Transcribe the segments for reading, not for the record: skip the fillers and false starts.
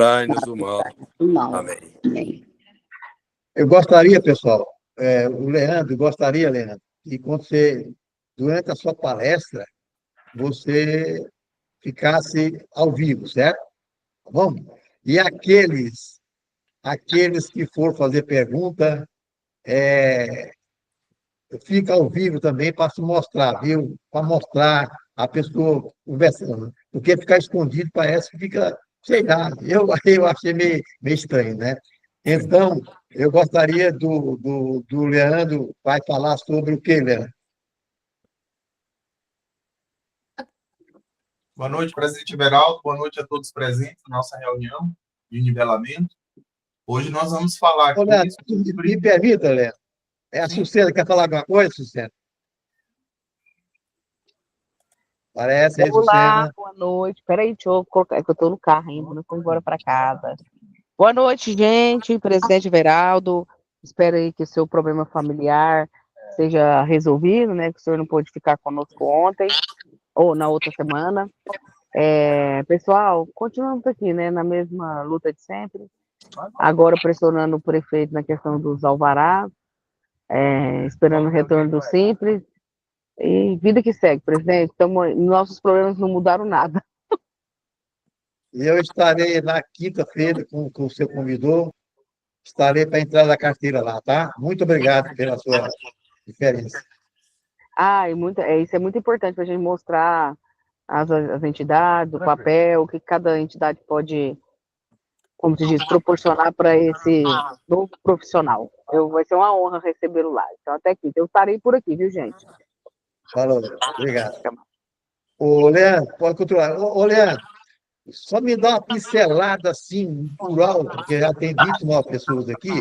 Trai-nos o mal. Mal. Amém. Amém. Eu gostaria, pessoal, o Leandro, Leandro, que quando você, durante a sua palestra, você ficasse ao vivo, certo? Tá bom? E aqueles que for fazer pergunta, fica ao vivo também para se mostrar, viu? Para mostrar a pessoa conversando. Porque ficar escondido parece que fica, sei lá, eu achei meio estranho, né? Então, eu gostaria do Leandro, vai falar sobre o quê, Leandro? Boa noite, presidente Everaldo. Boa noite a todos presentes na nossa reunião de nivelamento. Hoje nós vamos falar aqui Ô, Leandro, sobre... me permita, Leandro. É a Sim. Sucena, quer falar alguma coisa, Sucena? Parece aí, Olá, Sucena. boa noite. Peraí, deixa eu colocar, é que eu tô no carro ainda, não fui embora para casa. Boa noite, gente. Presidente Veraldo, espero aí que o seu problema familiar seja resolvido, né? Que o senhor não pôde ficar conosco ontem ou na outra semana. Pessoal, continuamos aqui, né? Na mesma luta de sempre. Agora pressionando o prefeito na questão dos alvarás, esperando o retorno do Simples. E vida que segue, presidente. Nossos problemas não mudaram nada. E eu estarei na quinta-feira com o seu convidou, estarei para entrar na carteira lá, tá? Muito obrigado pela sua diferença. Isso é muito importante para a gente mostrar as entidades, o papel, o que cada entidade pode, como se diz, proporcionar para esse novo profissional. Vai ser uma honra recebê-lo lá. Então, até aqui. Eu estarei por aqui, viu, gente? Falou, obrigado. Ô, Leandro, pode continuar. Ô, Leandro, só me dá uma pincelada assim, por alto, porque já tem 29 pessoas aqui.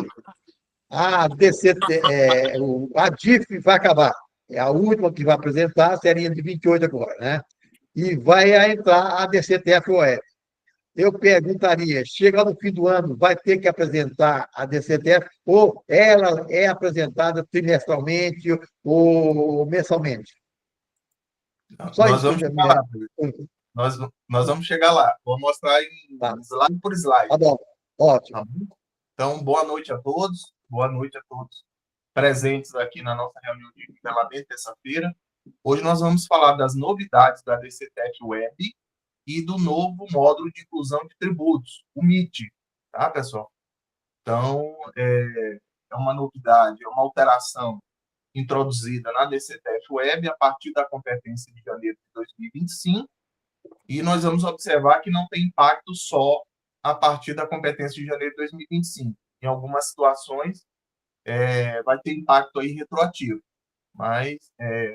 A a DIF vai acabar. É a última que vai apresentar, seria de 28 agora, né? E vai entrar a DCTF-OE. Eu perguntaria, chega no fim do ano, vai ter que apresentar a DCTF ou ela é apresentada trimestralmente ou mensalmente? Só Nós isso. vamos chegar lá. Nós vamos chegar lá. Vou mostrar slide por slide. Tá bom, ótimo. Tá bom? Então, boa noite a todos. Boa noite a todos presentes aqui na nossa reunião de nivelamento, terça-feira. Hoje nós vamos falar das novidades da DCTF Web e do novo módulo de inclusão de tributos, o MIT. Tá, pessoal? Então, é uma novidade, é uma alteração introduzida na DCTF Web a partir da competência de janeiro de 2025, e nós vamos observar que não tem impacto só a partir da competência de janeiro de 2025. Em algumas situações, vai ter impacto aí retroativo, mas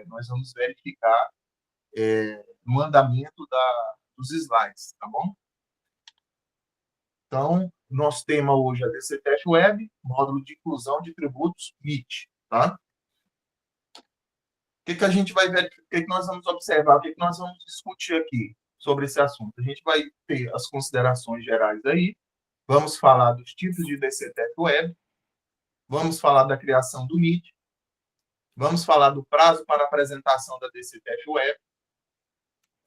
nós vamos verificar no andamento dos slides, tá bom? Então, nosso tema hoje é DCTF Web, módulo de inclusão de tributos MIT, tá? O que a gente vai ver, o que nós vamos observar, o que nós vamos discutir aqui sobre esse assunto? A gente vai ter as considerações gerais aí, vamos falar dos tipos de DCTF Web, vamos falar da criação do MIT, vamos falar do prazo para apresentação da DCTF Web,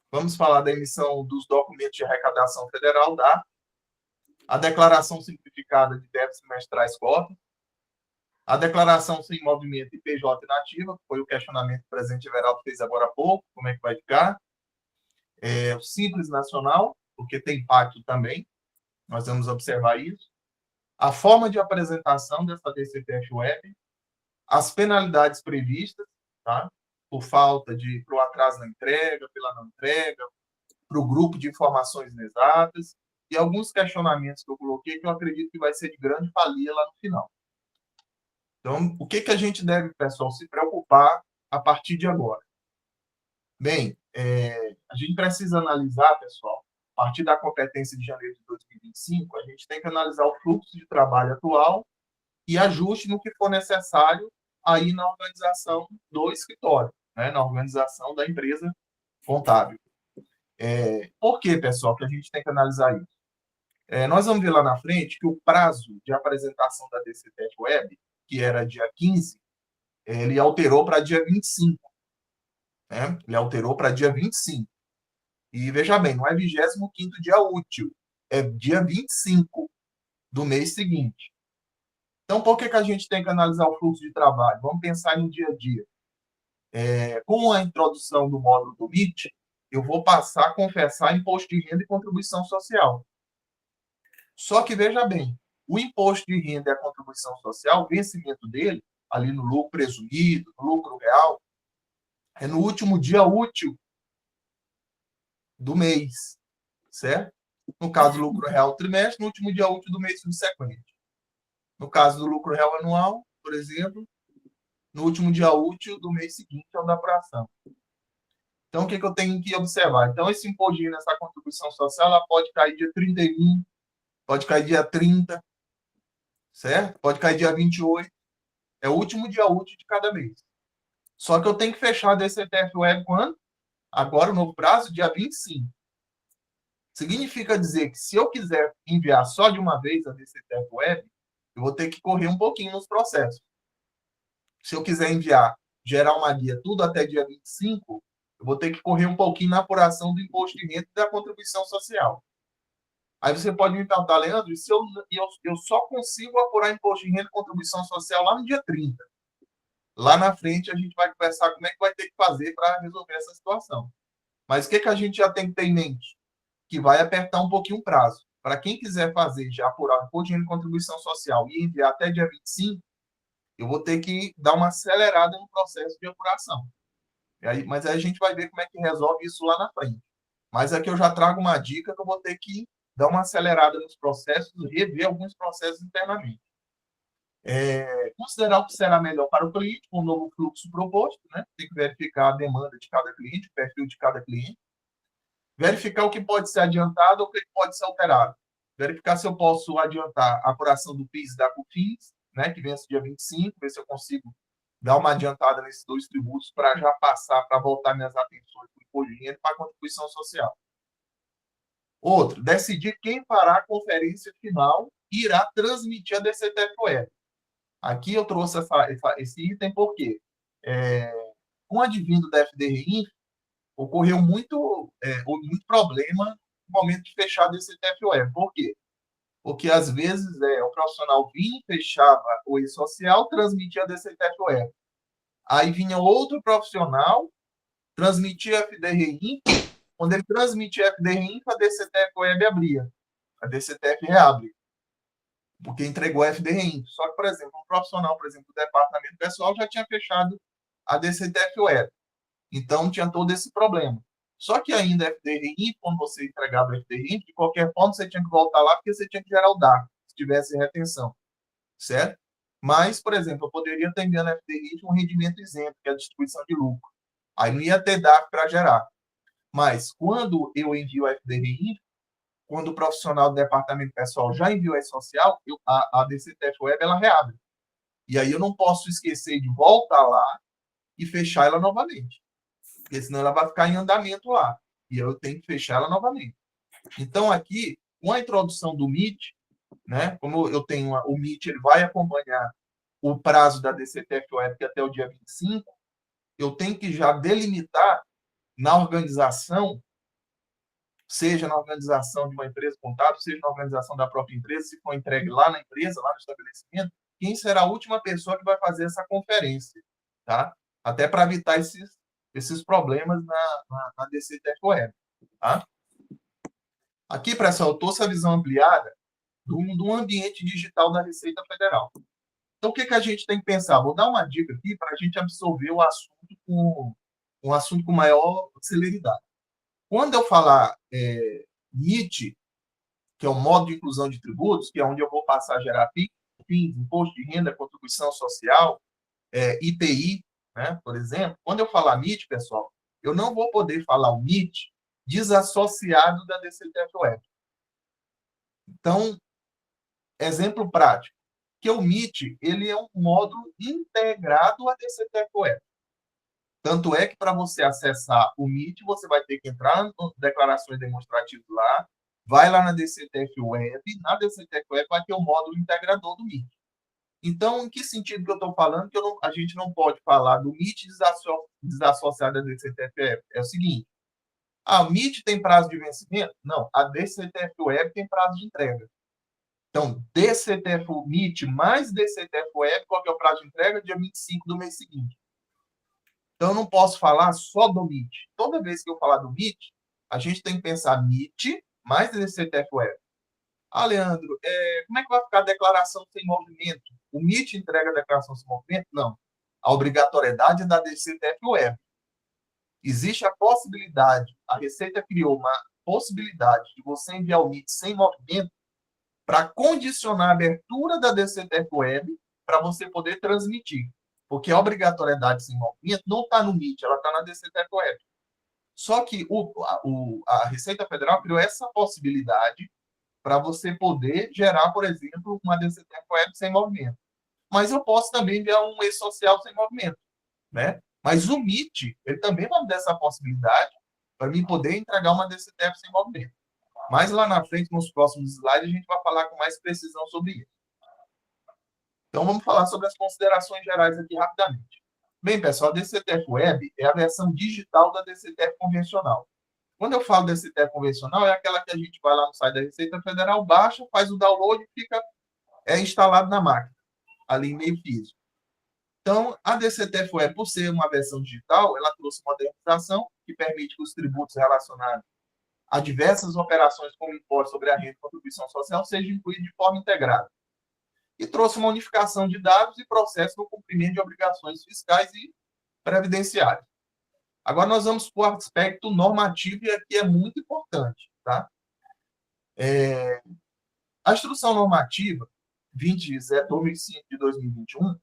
vamos falar da emissão dos documentos de arrecadação federal, a declaração simplificada de débitos semestrais cota, a declaração sem movimento e PJ inativa, que foi o questionamento que o presidente Everaldo fez agora há pouco, como é que vai ficar. O Simples Nacional, porque tem impacto também, nós vamos observar isso. A forma de apresentação dessa DCTF Web, as penalidades previstas, tá? Por o atraso na entrega, pela não entrega, para o grupo de informações inexatas, e alguns questionamentos que eu coloquei que eu acredito que vai ser de grande valia lá no final. Então, o que a gente deve, pessoal, se preocupar a partir de agora? Bem, a gente precisa analisar, pessoal, a partir da competência de janeiro de 2025, a gente tem que analisar o fluxo de trabalho atual e ajuste no que for necessário aí na organização do escritório, né, na organização da empresa contábil. Por que, pessoal, que a gente tem que analisar isso? Nós vamos ver lá na frente que o prazo de apresentação da DCTF Web, que era dia 15, ele alterou para dia 25. Né? Ele alterou para dia 25. E veja bem, não é 25º dia útil, é dia 25 do mês seguinte. Então, por que a gente tem que analisar o fluxo de trabalho? Vamos pensar no dia a dia. Com a introdução do módulo do MIT, eu vou passar a confessar imposto de renda e contribuição social. Só que, veja bem, o imposto de renda e a contribuição social, o vencimento dele, ali no lucro presumido, no lucro real, é no último dia útil do mês, certo? No caso do lucro real trimestre, no último dia útil do mês subsequente. No caso do lucro real anual, por exemplo, no último dia útil do mês seguinte ao da apuração. Então, o que eu tenho que observar? Então, esse imposto de renda, essa contribuição social, ela pode cair dia 31, pode cair dia 30, certo? Pode cair dia 28. É o último dia útil de cada mês. Só que eu tenho que fechar a DCTF Web quando? Agora, o novo prazo, dia 25. Significa dizer que se eu quiser enviar só de uma vez a DCTF Web, eu vou ter que correr um pouquinho nos processos. Se eu quiser enviar, gerar uma guia tudo até dia 25, eu vou ter que correr um pouquinho na apuração do imposto de renda e da contribuição social. Aí você pode me perguntar, Leandro, se eu só consigo apurar imposto de renda e contribuição social lá no dia 30. Lá na frente a gente vai conversar como é que vai ter que fazer para resolver essa situação. Mas o que a gente já tem que ter em mente? Que vai apertar um pouquinho o prazo. Para quem quiser fazer, já apurar imposto de renda e contribuição social e enviar até dia 25, eu vou ter que dar uma acelerada no processo de apuração. Mas aí a gente vai ver como é que resolve isso lá na frente. Mas aqui eu já trago uma dica que eu vou ter que dar uma acelerada nos processos, rever alguns processos internamente. Considerar o que será melhor para o cliente com o novo fluxo proposto, né? Tem que verificar a demanda de cada cliente, o perfil de cada cliente. Verificar o que pode ser adiantado ou o que pode ser alterado. Verificar se eu posso adiantar a apuração do PIS e da COFINS, né, que vence dia 25, ver se eu consigo dar uma adiantada nesses dois tributos para já passar, para voltar minhas atenções para o imposto de renda e para a contribuição social. Outro, decidir quem fará a conferência final e irá transmitir a DCTF Web. Aqui eu trouxe esse item porque, com o advindo da FDRI, ocorreu muito problema no momento de fechar a DCTF Web. Por quê? Porque, às vezes, o profissional vinha, fechava o e-social, transmitia a DCTF Web. Aí vinha outro profissional, transmitia a FDRI, quando ele transmitia a FDRI, a DCTF Web abria. A DCTF reabre. Porque entregou a FDRI. Só que, por exemplo, um profissional, por exemplo, do departamento pessoal já tinha fechado a DCTF Web. Então, tinha todo esse problema. Só que ainda a FDRI, quando você entregava a FDRI, de qualquer forma, você tinha que voltar lá porque você tinha que gerar o DAR, se tivesse retenção. Certo? Mas, por exemplo, eu poderia estar enviando a FDRI de um rendimento isento, que é a distribuição de lucro. Aí não ia ter DAR para gerar. Mas, quando eu envio a FDRI, quando o profissional do departamento pessoal já enviou a social, a DCTF Web ela reabre. E aí eu não posso esquecer de voltar lá e fechar ela novamente. Porque senão ela vai ficar em andamento lá. E eu tenho que fechar ela novamente. Então, aqui, com a introdução do MIT, né, como eu tenho o MIT, ele vai acompanhar o prazo da DCTF Web até o dia 25, eu tenho que já delimitar na organização, seja na organização de uma empresa contábil, seja na organização da própria empresa, se for entregue lá na empresa, lá no estabelecimento, quem será a última pessoa que vai fazer essa conferência, tá? Até para evitar esses problemas na DCTF Web, tá? Aqui, pessoal, eu trouxe a visão ampliada do ambiente digital da Receita Federal. Então, o que a gente tem que pensar? Vou dar uma dica aqui para a gente absorver o assunto com maior celeridade. Quando eu falar MIT, que é o modo de inclusão de tributos, que é onde eu vou passar a gerar PIS, imposto de renda, contribuição social, IPI, né, por exemplo, quando eu falar MIT, pessoal, eu não vou poder falar o MIT desassociado da DCTF Web. Então, exemplo prático, que o MIT ele é um módulo integrado à DCTF Web. Tanto é que para você acessar o MIT, você vai ter que entrar no declarações demonstrativas lá, vai lá na DCTF Web, na DCTF Web vai ter o módulo integrador do MIT. Então, em que sentido que eu estou falando que a gente não pode falar do MIT desassociado da DCTF Web? É o seguinte, A MIT tem prazo de vencimento? Não, a DCTF-Web tem prazo de entrega. Então, DCTF-MIT mais DCTF-Web, qual que é o prazo de entrega? Dia 25 do mês seguinte. Então, eu não posso falar só do MIT. Toda vez que eu falar do MIT, a gente tem que pensar MIT mais DCTF-Web. Ah, Leandro, como é que vai ficar a declaração sem movimento? O MIT entrega a declaração sem movimento? Não. A obrigatoriedade é da DCTF-Web. Existe a possibilidade, a Receita criou uma possibilidade de você enviar o MIT sem movimento para condicionar a abertura da DCTF-Web para você poder transmitir. Porque a obrigatoriedade sem movimento não está no MIT, ela está na DCTF-Web. Só que a Receita Federal criou essa possibilidade para você poder gerar, por exemplo, uma DCTF-Web sem movimento. Mas eu posso também enviar um e-social sem movimento, né? Mas o MIT, ele também vai me dar essa possibilidade para mim poder entregar uma DCTF sem movimento. Mas lá na frente, nos próximos slides, a gente vai falar com mais precisão sobre isso. Então, vamos falar sobre as considerações gerais aqui rapidamente. Bem, pessoal, a DCTF-Web é a versão digital da DCTF convencional. Quando eu falo DCTF convencional, é aquela que a gente vai lá no site da Receita Federal, baixa, faz o download e fica instalado na máquina, ali em meio físico. Então, a DCTF-Web, por ser uma versão digital, ela trouxe modernização que permite que os tributos relacionados a diversas operações como imposto sobre a renda e contribuição social sejam incluídos de forma integrada. E trouxe uma unificação de dados e processos no cumprimento de obrigações fiscais e previdenciárias. Agora nós vamos para o aspecto normativo, e aqui é muito importante. Tá? A Instrução Normativa 2005 de 2021,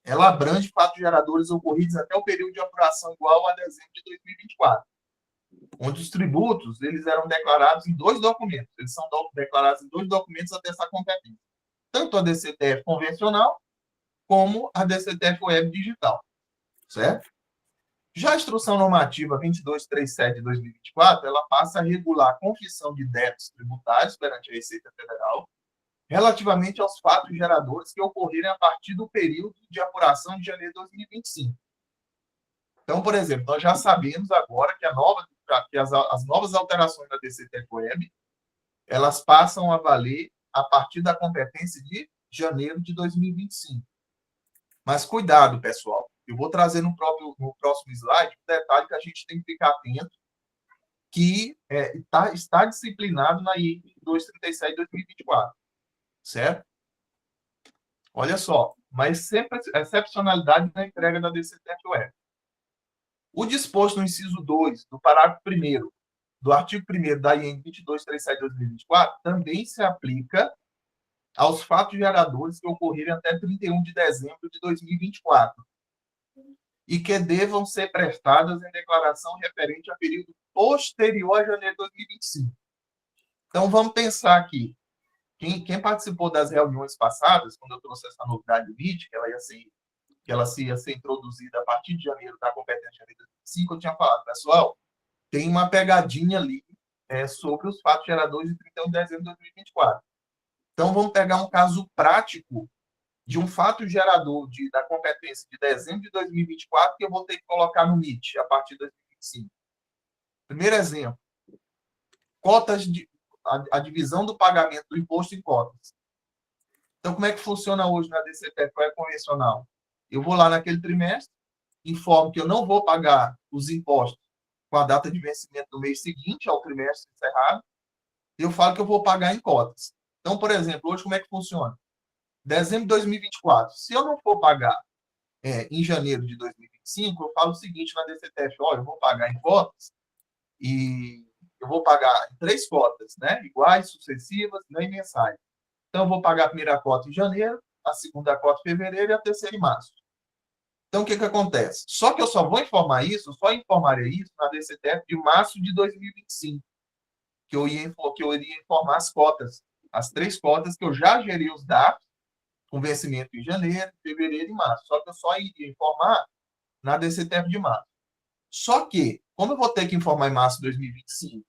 ela abrange fatos geradores ocorridos até o período de apuração igual a dezembro de 2024, onde os tributos eles eram declarados em 2 documentos. Eles são declarados em 2 documentos até essa competência. Tanto a DCTF convencional, como a DCTF-Web digital. Certo? Já a Instrução Normativa 2237 de 2024, ela passa a regular a confissão de débitos tributários perante a Receita Federal, relativamente aos fatos geradores que ocorrerem a partir do período de apuração de janeiro de 2025. Então, por exemplo, nós já sabemos agora que as novas alterações da DCTF-Web, elas passam a valer a partir da competência de janeiro de 2025. Mas cuidado, pessoal. Eu vou trazer no próximo slide um detalhe que a gente tem que ficar atento, que está disciplinado na IN 237 de 2024. Certo? Olha só, mas sempre excepcionalidade na entrega da DCTF-Web. O disposto no inciso 2 do parágrafo 1º do artigo 1º da IN 2237 de 2024 também se aplica aos fatos geradores que ocorrerem até 31 de dezembro de 2024 e que devam ser prestadas em declaração referente a período posterior a janeiro de 2025. Então, vamos pensar aqui. Quem participou das reuniões passadas, quando eu trouxe essa novidade do MIT, que ela ia ser introduzida a partir de janeiro da competência de janeiro de 2025, eu tinha falado, pessoal, tem uma pegadinha ali sobre os fatos geradores de 31 de dezembro de 2024. Então, vamos pegar um caso prático de um fato gerador da competência de dezembro de 2024 que eu vou ter que colocar no MIT a partir de 2025. Primeiro exemplo, a divisão do pagamento do imposto em cotas. Então, como é que funciona hoje na DCTF convencional? Eu vou lá naquele trimestre, informo que eu não vou pagar os impostos com a data de vencimento do mês seguinte ao trimestre encerrado, e eu falo que eu vou pagar em cotas. Então, por exemplo, hoje como é que funciona? Dezembro de 2024. Se eu não for pagar em janeiro de 2025, eu falo o seguinte na DCTF, olha, eu vou pagar em cotas e eu vou pagar em 3 cotas, né? Iguais, sucessivas, nem mensais. Então, eu vou pagar a primeira cota em janeiro, a segunda cota em fevereiro e a terceira em março. Então, o que acontece? Só que eu só vou informar isso, só informarei isso na DCTF de março de 2025, que eu iria informar as cotas, as 3 cotas que eu já gerei os dados, com vencimento em janeiro, fevereiro e março. Só que eu só iria informar na DCTF de março. Só que, como eu vou ter que informar em março de 2025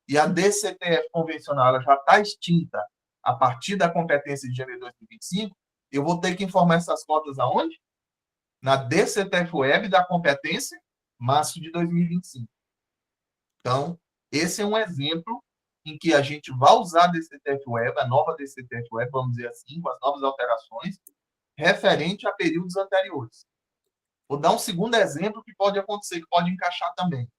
e a DCTF convencional ela já está extinta a partir da competência de janeiro de 2025, eu vou ter que informar essas cotas aonde? Na DCTF-Web da competência março de 2025. Então, esse é um exemplo em que a gente vai usar a DCTF-Web, a nova DCTF-Web, vamos dizer assim, com as novas alterações, referente a períodos anteriores. Vou dar um segundo exemplo que pode acontecer, que pode encaixar também.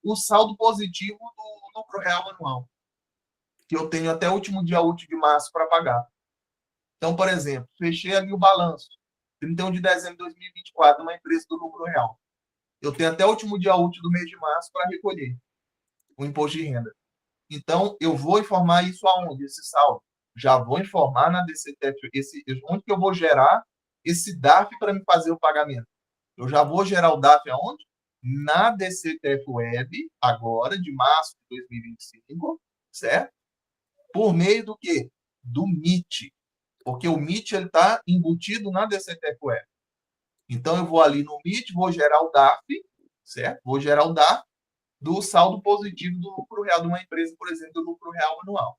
O saldo positivo do lucro real anual, que eu tenho até o último dia útil de março para pagar. Então, por exemplo, fechei ali o balanço, 31 de dezembro de 2024, numa empresa do lucro real. Eu tenho até o último dia útil do mês de março para recolher o imposto de renda. Então, eu vou informar isso aonde? Esse saldo. Já vou informar na DCTF, onde que eu vou gerar esse DARF para me fazer o pagamento. Eu já vou gerar o DARF aonde? Na DCTF Web, agora, de março de 2025, certo? Por meio do quê? Do MIT. Porque o MIT está embutido na DCTF Web. Então, eu vou ali no MIT, vou gerar o DARF, certo? Vou gerar o DARF do saldo positivo do lucro real de uma empresa, por exemplo, do lucro real anual.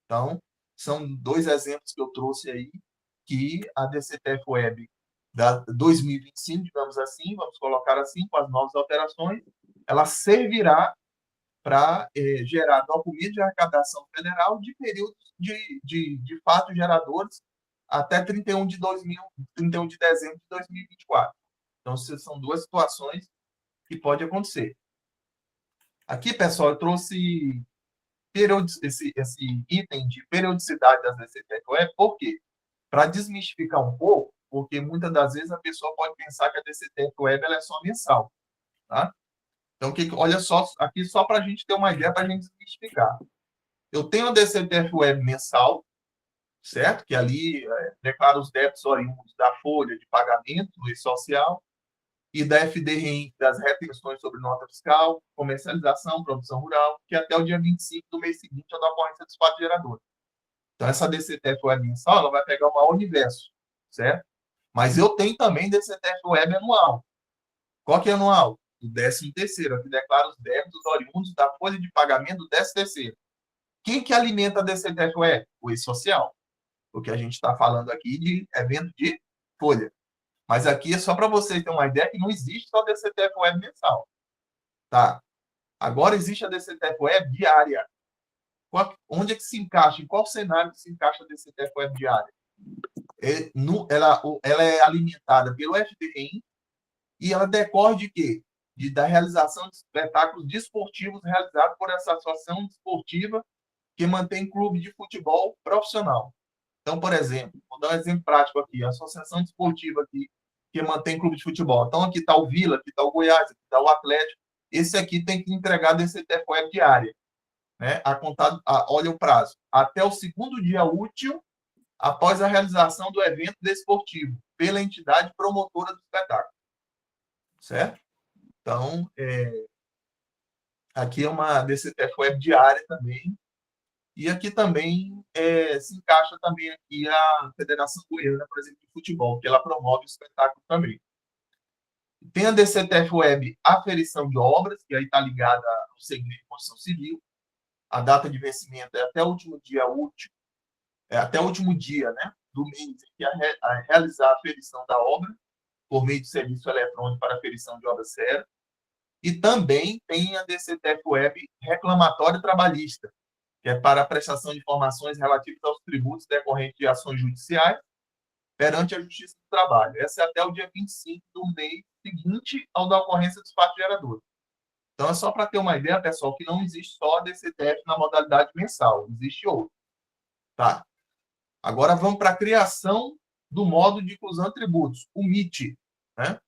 Então, são dois exemplos que eu trouxe aí, que a DCTF Web da 2025, digamos assim, vamos colocar assim, com as novas alterações, ela servirá para gerar documentos de arrecadação federal de períodos de fatos geradores até 31 de dezembro de 2024. Então, são duas situações que pode acontecer. Aqui, pessoal, eu trouxe esse item de periodicidade das DCTF Web, por quê? Para desmistificar um pouco, porque muitas das vezes a pessoa pode pensar que a DCTF Web ela é só mensal. Tá? Então, olha só, aqui só para a gente ter uma ideia, para a gente desmistificar. Eu tenho a DCTF Web mensal, certo? Que ali declara os débitos oriundos da folha de pagamento do social e da FDRI, das retenções sobre nota fiscal, comercialização, produção rural, que até o dia 25 do mês seguinte é da ocorrência dos fatos geradores. Então, essa DCTF Web mensal, ela vai pegar o maior universo, certo? Mas eu tenho também DCTF Web anual. Qual que é anual? O 13º, que declara os débitos oriundos da folha de pagamento do 13º. Quem que alimenta a DCTF Web? O ex-social. Porque a gente está falando aqui de evento de folha. Mas aqui é só para vocês terem uma ideia que não existe só DCTF Web mensal. Tá? Agora existe a DCTF Web diária. Onde é que se encaixa? Em qual cenário que se encaixa a DCTF Web diária? Ela é alimentada pelo FDRI e ela decorre de quê? Da realização de espetáculos desportivos realizados por essa associação desportiva que mantém clube de futebol profissional. Então, por exemplo, vou dar um exemplo prático aqui. A associação desportiva aqui que mantém clube de futebol. Então, aqui está o Vila, aqui está o Goiás, aqui está o Atlético. Esse aqui tem que entregar DCTF Web diária. Né? Olha o prazo. Até o segundo dia útil após a realização do evento desportivo pela entidade promotora do espetáculo. Certo? Então, aqui é uma DCTF Web diária também. E aqui também se encaixa também aqui a Federação Goiana, por exemplo, de futebol, que ela promove o espetáculo também. Tem a DCTF Web Aferição de Obras, que aí está ligada ao segmento de construção civil. A data de vencimento é até o último dia útil, até o último dia, né, do mês em que a realizar a aferição da obra, por meio de serviço eletrônico para aferição de obra séria. E também tem a DCTF Web Reclamatório Trabalhista, que é para a prestação de informações relativas aos tributos decorrentes de ações judiciais perante a Justiça do Trabalho. Essa é até o dia 25 do mês seguinte ao da ocorrência dos fatos geradores. Então, é só para ter uma ideia, pessoal, que não existe só a DCTF na modalidade mensal, existe outro. Tá? Agora, vamos para a criação do modo de inclusão de tributos, o MIT. Né?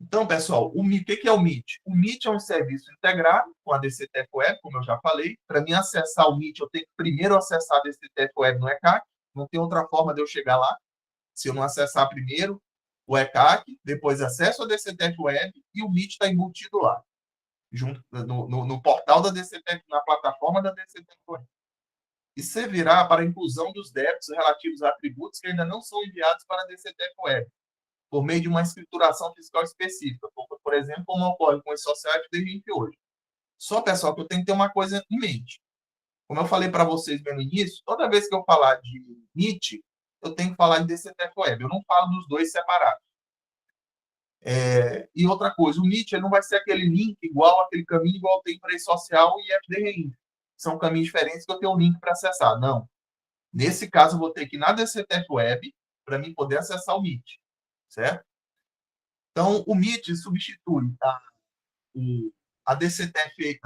Então, pessoal, o que é o MIT? O MIT é um serviço integrado com a DCTF Web, como eu já falei. Para mim acessar o MIT, eu tenho que primeiro acessar a DCTF Web no ECAC. Não tem outra forma de eu chegar lá. Se eu não acessar primeiro o ECAC, depois acesso a DCTF Web e o MIT está embutido lá, junto no portal da DCTF, na plataforma da DCTF Web. E servirá para a inclusão dos débitos relativos a tributos que ainda não são enviados para a DCTF Web, por meio de uma escrituração fiscal específica, por exemplo, como ocorre com o social FDRI hoje. Só, pessoal, que eu tenho que ter uma coisa em mente. Como eu falei para vocês bem no início, toda vez que eu falar de MIT, eu tenho que falar de DCTF Web. Eu não falo dos dois separados. E outra coisa, o Meet ele não vai ser aquele link igual, aquele caminho igual tem para social e FDRI. São caminhos diferentes que eu tenho um link para acessar. Não. Nesse caso, eu vou ter que ir na DCTF Web para mim poder acessar o Meet. Certo? Então, o Meet substitui a DCTF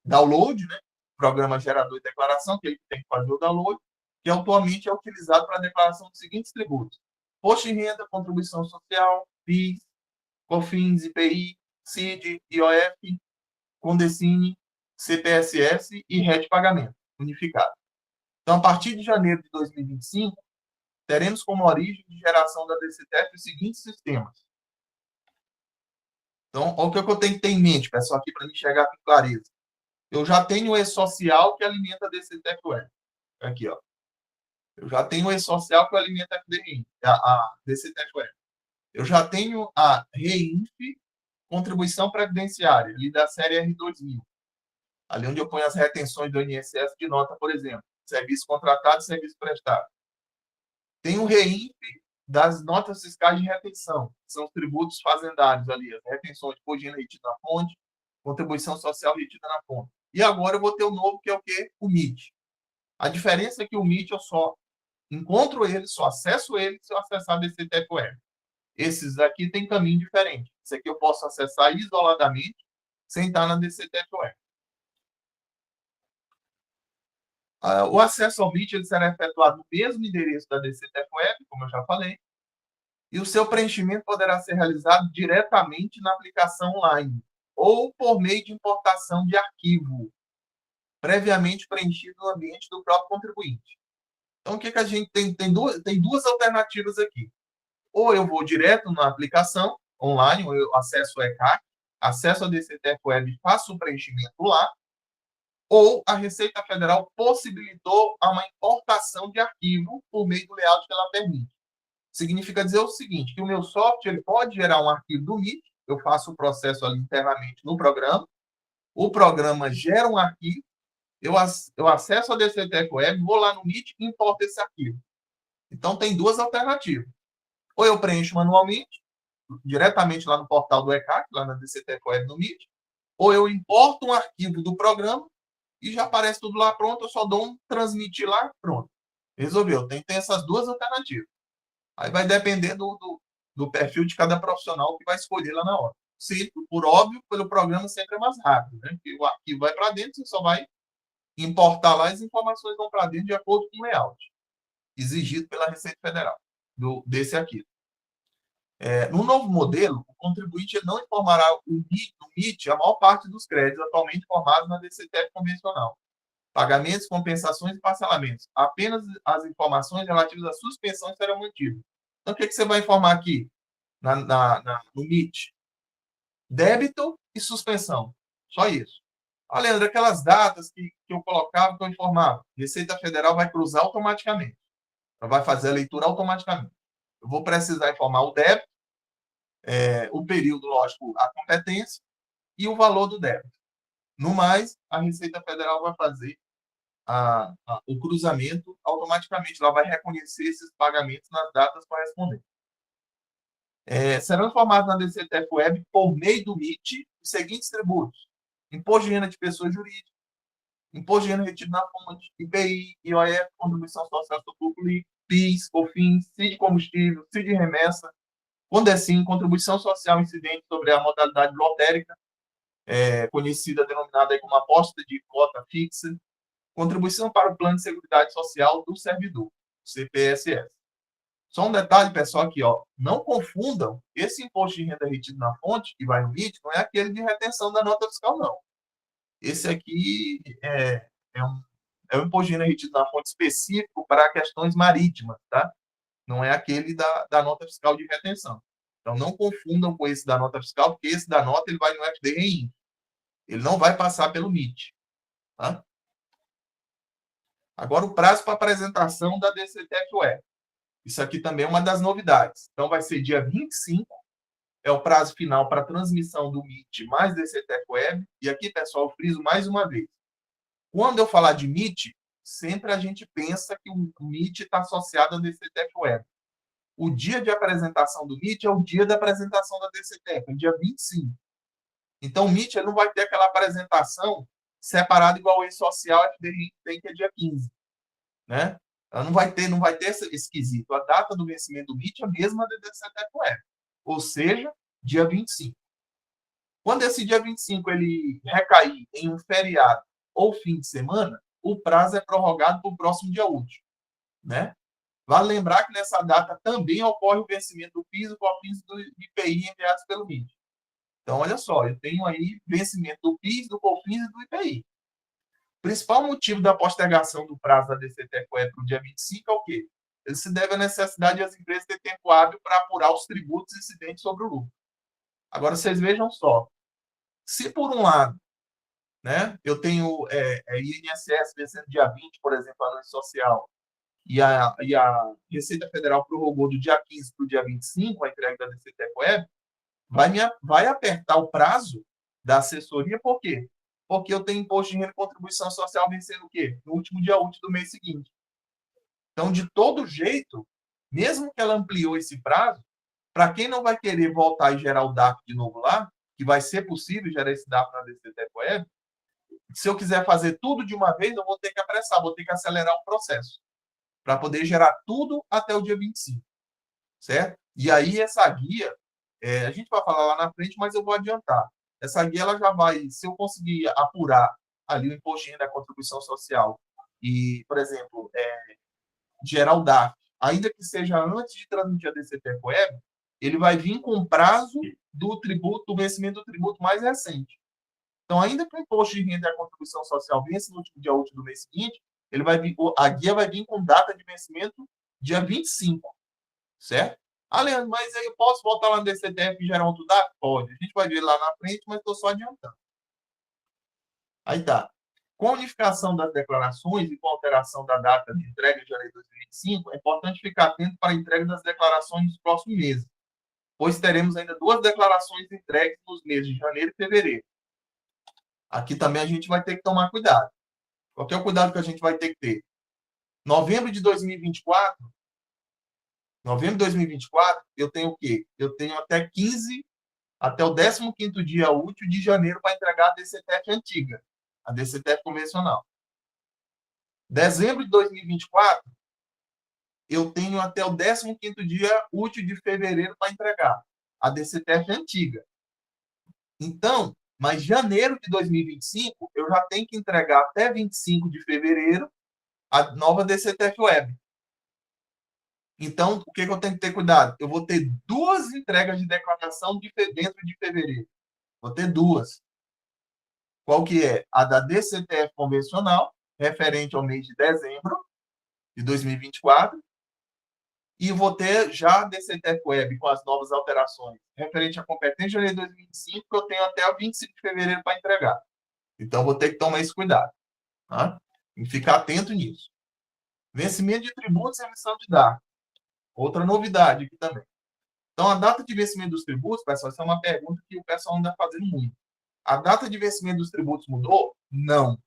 Download, né? Programa gerador de declaração, que ele tem que fazer o download, que atualmente é utilizado para a declaração dos seguintes tributos: imposto de renda, contribuição social, PIS, COFINS, IPI, CID, IOF, Condecine, CPSS e RET Pagamento unificado. Então, a partir de janeiro de 2025, teremos como origem de geração da DCTF os seguintes sistemas. Então, olha o que eu tenho que ter em mente, pessoal, aqui para me enxergar com clareza. Eu já tenho o E-Social que alimenta a DCTF Web. Aqui, ó. Eu já tenho o E-Social que alimenta a DCTF Web. Eu já tenho a REINF, contribuição previdenciária, ali da série R2000. Ali onde eu ponho as retenções do INSS de nota, por exemplo. Serviço contratado e serviço prestado. Tem o REINF das notas fiscais de retenção, que são os tributos fazendários ali, as retenções de imposto retido na fonte, contribuição social retida na fonte. E agora eu vou ter o novo, que é o quê? O MIT. A diferença é que o MIT eu só encontro ele, só acesso ele se eu acessar a DCTF Web. Esses aqui têm caminho diferente. Esse aqui eu posso acessar isoladamente, sem estar na DCTF Web. O acesso ao MIT ele será efetuado no mesmo endereço da DCTF Web, como eu já falei, e o seu preenchimento poderá ser realizado diretamente na aplicação online ou por meio de importação de arquivo previamente preenchido no ambiente do próprio contribuinte. Então, o que a gente tem? Tem duas alternativas aqui. Ou eu vou direto na aplicação online, ou eu acesso o ECAC, acesso a DCTF Web e faço o preenchimento lá, ou a Receita Federal possibilitou uma importação de arquivo por meio do layout que ela permite. Significa dizer o seguinte, que o meu software ele pode gerar um arquivo do MIT, eu faço o processo ali internamente no programa, o programa gera um arquivo, eu acesso a DCTF Web, vou lá no MIT e importo esse arquivo. Então, tem duas alternativas. Ou eu preencho manualmente, diretamente lá no portal do ECAC, lá na DCTF Web no MIT, ou eu importo um arquivo do programa e já aparece tudo lá pronto, eu só dou um transmitir lá, pronto. Resolveu. Tem essas duas alternativas. Aí vai depender do perfil de cada profissional que vai escolher lá na hora. Se, por óbvio, pelo programa sempre é mais rápido, né? Porque o arquivo vai para dentro, você só vai importar lá e as informações vão para dentro de acordo com o layout exigido pela Receita Federal desse arquivo. No novo modelo, o contribuinte não informará o MIT a maior parte dos créditos atualmente formados na DCTF convencional. Pagamentos, compensações e parcelamentos. Apenas as informações relativas à suspensão serão mantidas. Então, o que você vai informar aqui no MIT? Débito e suspensão. Só isso. Olha, Leandro, aquelas datas que eu colocava, que eu informava. Receita Federal vai cruzar automaticamente. Ela vai fazer a leitura automaticamente. Eu vou precisar informar o débito, o período, lógico, a competência e o valor do débito. No mais, a Receita Federal vai fazer o cruzamento automaticamente. Ela vai reconhecer esses pagamentos nas datas correspondentes. Serão informados na DCTF Web, por meio do MIT, os seguintes tributos: imposto de renda de pessoa jurídica, imposto de renda retido na fonte, IPI, IOF, contribuição social sobre lucro líquido, PIS, COFINS, CID combustível, CID remessa, Condecine, contribuição social incidente sobre a modalidade lotérica, conhecida, denominada aí como aposta de cota fixa, contribuição para o plano de seguridade social do servidor, CPSS. Só um detalhe, pessoal, aqui, ó, não confundam esse imposto de renda retido na fonte, que vai no MIT, não é aquele de retenção da nota fiscal, não. Esse aqui é um imposto de renda retido na fonte específico para questões marítimas, tá? Não é aquele da nota fiscal de retenção. Então, não confundam com esse da nota fiscal, porque esse da nota ele vai no FDRI. Ele não vai passar pelo MIT. Tá? Agora, o prazo para apresentação da DCTF Web. Isso aqui também é uma das novidades. Então, vai ser dia 25, é o prazo final para transmissão do MIT mais DCTF Web. E aqui, pessoal, eu friso mais uma vez. Quando eu falar de MIT, sempre a gente pensa que o MIT está associado à DCTF Web. O dia de apresentação do MIT é o dia da apresentação da DCTF, é dia 25. Então, o MIT ele não vai ter aquela apresentação separada igual o E-Social FDI tem, que é dia 15. Né? Ela não vai ter esse quesito. A data do vencimento do MIT é a mesma da DCTF-Web, ou seja, dia 25. Quando esse dia 25 ele recair em um feriado ou fim de semana, o prazo é prorrogado para o próximo dia útil. Né? Vale lembrar que nessa data também ocorre o vencimento do PIS, do COFINS e do IPI enviados pelo MIT. Então, olha só, eu tenho aí vencimento do PIS, do COFINS e do IPI. O principal motivo da postergação do prazo da DCTF-Web para o dia 25 é o quê? Ele se deve à necessidade das empresas ter tempo hábil para apurar os tributos incidentes sobre o lucro. Agora, vocês vejam só. Se, por um lado, né, eu tenho INSS vencendo dia 20, por exemplo, a noite social, e a Receita Federal prorrogou do dia 15 para o dia 25, a entrega da DCTF-Web, vai apertar o prazo da assessoria, por quê? Porque eu tenho imposto de renda e contribuição social vencendo o quê? No último dia útil do mês seguinte. Então, de todo jeito, mesmo que ela ampliou esse prazo, para quem não vai querer voltar e gerar o DAF de novo lá, que vai ser possível gerar esse DAF na DCTF-Web, se eu quiser fazer tudo de uma vez, eu vou ter que apressar, vou ter que acelerar o processo, para poder gerar tudo até o dia 25. Certo? E aí, essa guia, a gente vai falar lá na frente, mas eu vou adiantar. Essa guia ela já vai, se eu conseguir apurar ali o imposto de renda da contribuição social e, por exemplo, gerar o DAF, ainda que seja antes de transmitir a DCTF-Web, ele vai vir com o prazo do tributo, do vencimento do tributo mais recente. Então, ainda que o imposto de renda e a contribuição social vença no último dia útil do mês seguinte, a guia vai vir com data de vencimento dia 25, certo? Leandro, mas aí eu posso voltar lá no DCTF e gerar outro DAF? Pode. A gente vai ver lá na frente, mas estou só adiantando. Aí tá. Com a unificação das declarações e com a alteração da data de entrega de janeiro de 2025, é importante ficar atento para a entrega das declarações nos próximos meses, pois teremos ainda 2 declarações entregues nos meses de janeiro e fevereiro. Aqui também a gente vai ter que tomar cuidado. Qual que é o cuidado que a gente vai ter que ter? Novembro de 2024, eu tenho o quê? Eu tenho até o 15º dia útil de janeiro para entregar a DCTF antiga, a DCTF convencional. Dezembro de 2024, eu tenho até o 15º dia útil de fevereiro para entregar a DCTF antiga. Então, mas janeiro de 2025, eu já tenho que entregar até 25 de fevereiro a nova DCTF-Web. Então, o que eu tenho que ter cuidado? Eu vou ter 2 entregas de declaração dentro de fevereiro. Vou ter 2. Qual que é? A da DCTF convencional, referente ao mês de dezembro de 2024, e vou ter já a DCTF-Web com as novas alterações, referente à competência de janeiro de 2025, que eu tenho até o 25 de fevereiro para entregar. Então, vou ter que tomar esse cuidado. Tá? E ficar atento nisso. Vencimento de tributos e emissão de DARF. Outra novidade aqui também. Então, a data de vencimento dos tributos, pessoal, essa é uma pergunta que o pessoal anda fazendo muito. A data de vencimento dos tributos mudou? Não.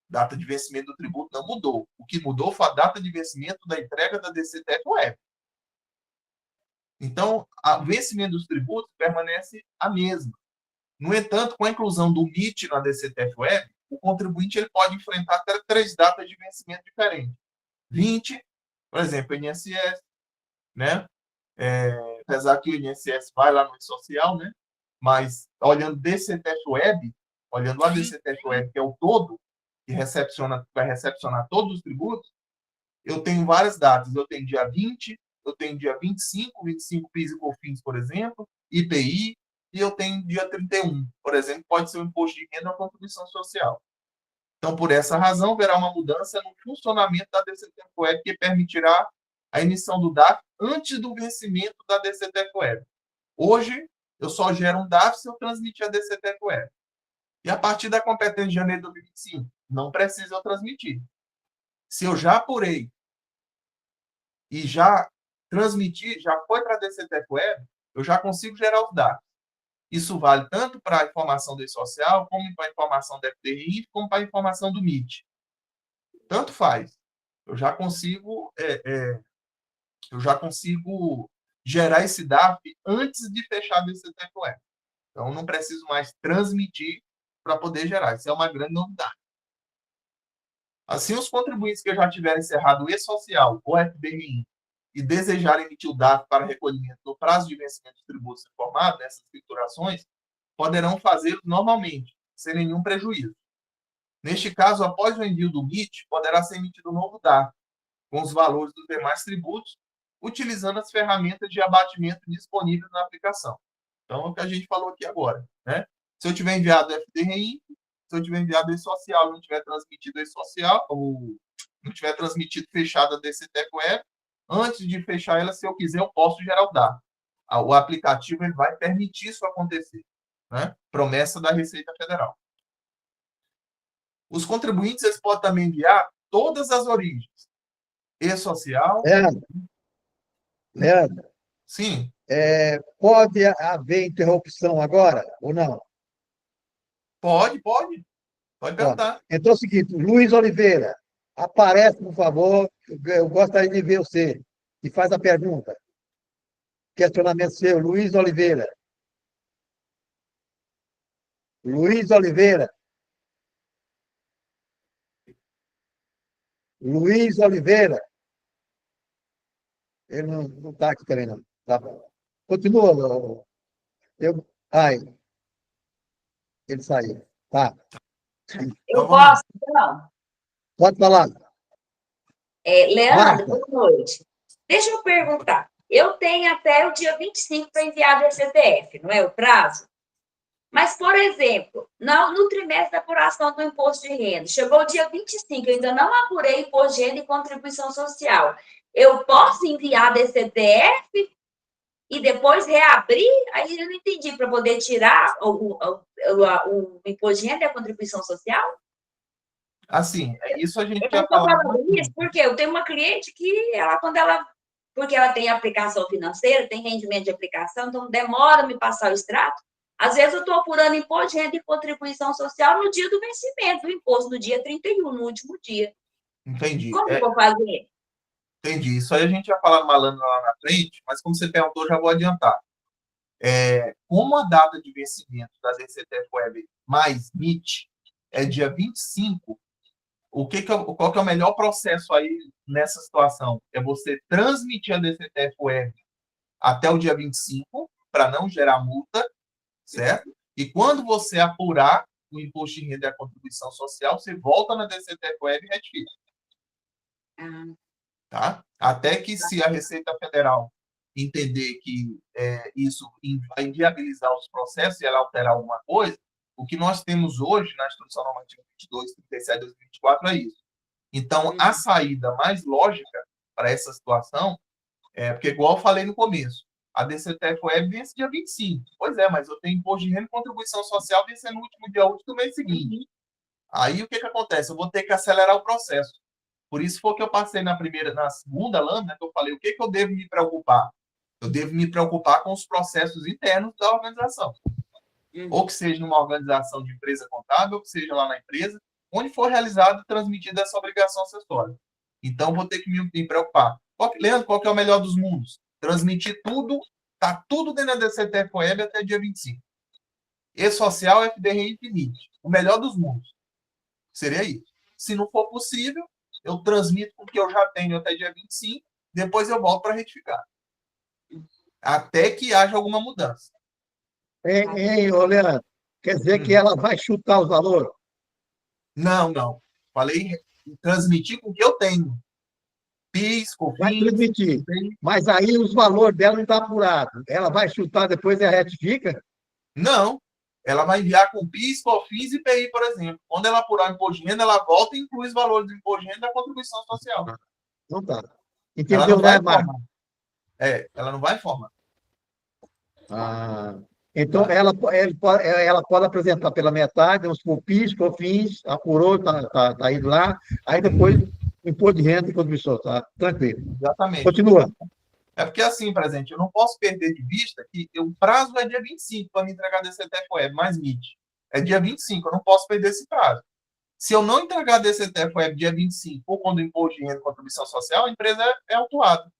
Data de vencimento do tributo não mudou. O que mudou foi a data de vencimento da entrega da DCTF-Web. Então, o vencimento dos tributos permanece a mesma. No entanto, com a inclusão do MIT na DCTF-Web, o contribuinte ele pode enfrentar até 3 datas de vencimento diferentes. 20, por exemplo, INSS, né? Apesar que o INSS vai lá no social, né? Mas olhando DCTF-Web, olhando a DCTF-Web, que é o todo, que vai recepcionar todos os tributos, eu tenho várias datas. Eu tenho dia 20, eu tenho dia 25 PIS e COFINS, por exemplo, IPI, e eu tenho dia 31, por exemplo, pode ser o imposto de renda ou a contribuição social. Então, por essa razão, haverá uma mudança no funcionamento da DCTF-Web que permitirá a emissão do DAF antes do vencimento da DCTF-Web. Hoje, eu só gero um DAF se eu transmitir a DCTF-Web. E a partir da competência de janeiro de 2025, não precisa eu transmitir. Se eu já apurei e já transmiti, já foi para a DCTF-Web, eu já consigo gerar os DAF. Isso vale tanto para a informação do E-Social, como para a informação do FDI, como para a informação do MIT. Tanto faz. Eu já consigo gerar esse DARF antes de fechar a DCTF-Web. Então, não preciso mais transmitir para poder gerar. Isso é uma grande novidade. Assim, os contribuintes que já tiverem encerrado o E-Social ou FDRI e desejarem emitir o DARF para recolhimento no prazo de vencimento dos tributos informados, nessas escriturações, poderão fazê-lo normalmente, sem nenhum prejuízo. Neste caso, após o envio do MIT, poderá ser emitido um novo DARF, com os valores dos demais tributos, utilizando as ferramentas de abatimento disponíveis na aplicação. Então, é o que a gente falou aqui agora, né? Se eu tiver enviado o FDRI, se eu tiver enviado o E-Social, não tiver transmitido o E-Social, ou não tiver transmitido fechada a DCTF-Web, antes de fechar ela, se eu quiser, eu posso gerar o DARF. O aplicativo ele vai permitir isso acontecer, né? Promessa da Receita Federal. Os contribuintes eles podem também enviar todas as origens. E-Social. Leandro, Sim. pode haver interrupção agora ou não? Pode perguntar. Então é o seguinte, Luiz Oliveira, aparece, por favor, eu gostaria de ver você. E faz a pergunta. Questionamento seu, Luiz Oliveira. Luiz Oliveira. Luiz Oliveira. Ele não está aqui também, não. Tá bom. Continua. Ele saiu. Tá. Eu posso, então? Pode falar. Leandro, boa noite. Deixa eu perguntar. Eu tenho até o dia 25 para enviar a DCTF, não é o prazo? Mas, por exemplo, no trimestre da apuração do imposto de renda, chegou o dia 25, eu ainda não apurei imposto de renda e contribuição social. Eu posso enviar a DCTF e depois reabrir? Aí eu não entendi, para poder tirar o imposto de renda e a contribuição social? Assim, isso a gente Eu já estou falou. falando isso porque eu tenho uma cliente que, porque ela tem aplicação financeira, tem rendimento de aplicação, então demora me passar o extrato. Às vezes eu estou apurando imposto de renda e contribuição social no dia do vencimento do imposto, no dia 31, no último dia. Entendi. Como eu vou fazer? Entendi. Isso aí a gente já falar malandro lá na frente, mas como você perguntou, já vou adiantar. Como a data de vencimento da DCTF-Web mais MIT é dia 25, qual que é o melhor processo aí nessa situação? É você transmitir a DCTF-Web até o dia 25, para não gerar multa, certo? E quando você apurar o imposto de renda e a contribuição social, você volta na DCTF-Web e retifica. Tá? Até que, se a Receita Federal entender que isso vai inviabilizar os processos e ela alterar alguma coisa, o que nós temos hoje na Instrução Normativa 2237/2024 é isso. Então, a saída mais lógica para essa situação porque, igual eu falei no começo, a DCTF-Web vence dia 25. Pois é, mas eu tenho imposto de renda e contribuição social vencendo no último dia útil do mês seguinte. Aí, o que acontece? Eu vou ter que acelerar o processo. Por isso foi que eu passei na segunda lâmina, que eu falei, o que eu devo me preocupar? Eu devo me preocupar com os processos internos da organização. Ou que seja numa organização de empresa contábil, ou que seja lá na empresa, onde for realizada e transmitida essa obrigação acessória. Então, vou ter que me preocupar. Leandro, qual que é o melhor dos mundos? Transmitir tudo, tá tudo dentro da DCTF-Web até dia 25. E-Social, FDRI infinito. O melhor dos mundos. Seria isso. Se não for possível, eu transmito com o que eu já tenho até dia 25, depois eu volto para retificar. Até que haja alguma mudança. Leandro, quer dizer que ela vai chutar os valores? Não. Falei transmitir com o que eu tenho. PIS, COFINS... Vai transmitir, mas aí os valores dela não estão apurados. Ela vai chutar depois e retifica? Não. Ela vai enviar com PIS, COFINS e IPI, por exemplo. Quando ela apurar o imposto de renda, ela volta e inclui os valores do imposto de renda e da contribuição social. Então tá. Entendeu, né, Marcos? Ela não vai informar. Então, ela pode apresentar pela metade, os PIS, COFINS, apurou, tá indo lá, aí depois imposto de renda e contribuição, tá? Tranquilo. Exatamente. Continua. É porque, assim, presente, eu não posso perder de vista que o prazo é dia 25 para me entregar a DCTF-Web mais MIT. É dia 25, eu não posso perder esse prazo. Se eu não entregar a DCTF-Web dia 25 por conta do imposto de renda e contribuição social, a empresa é autuada.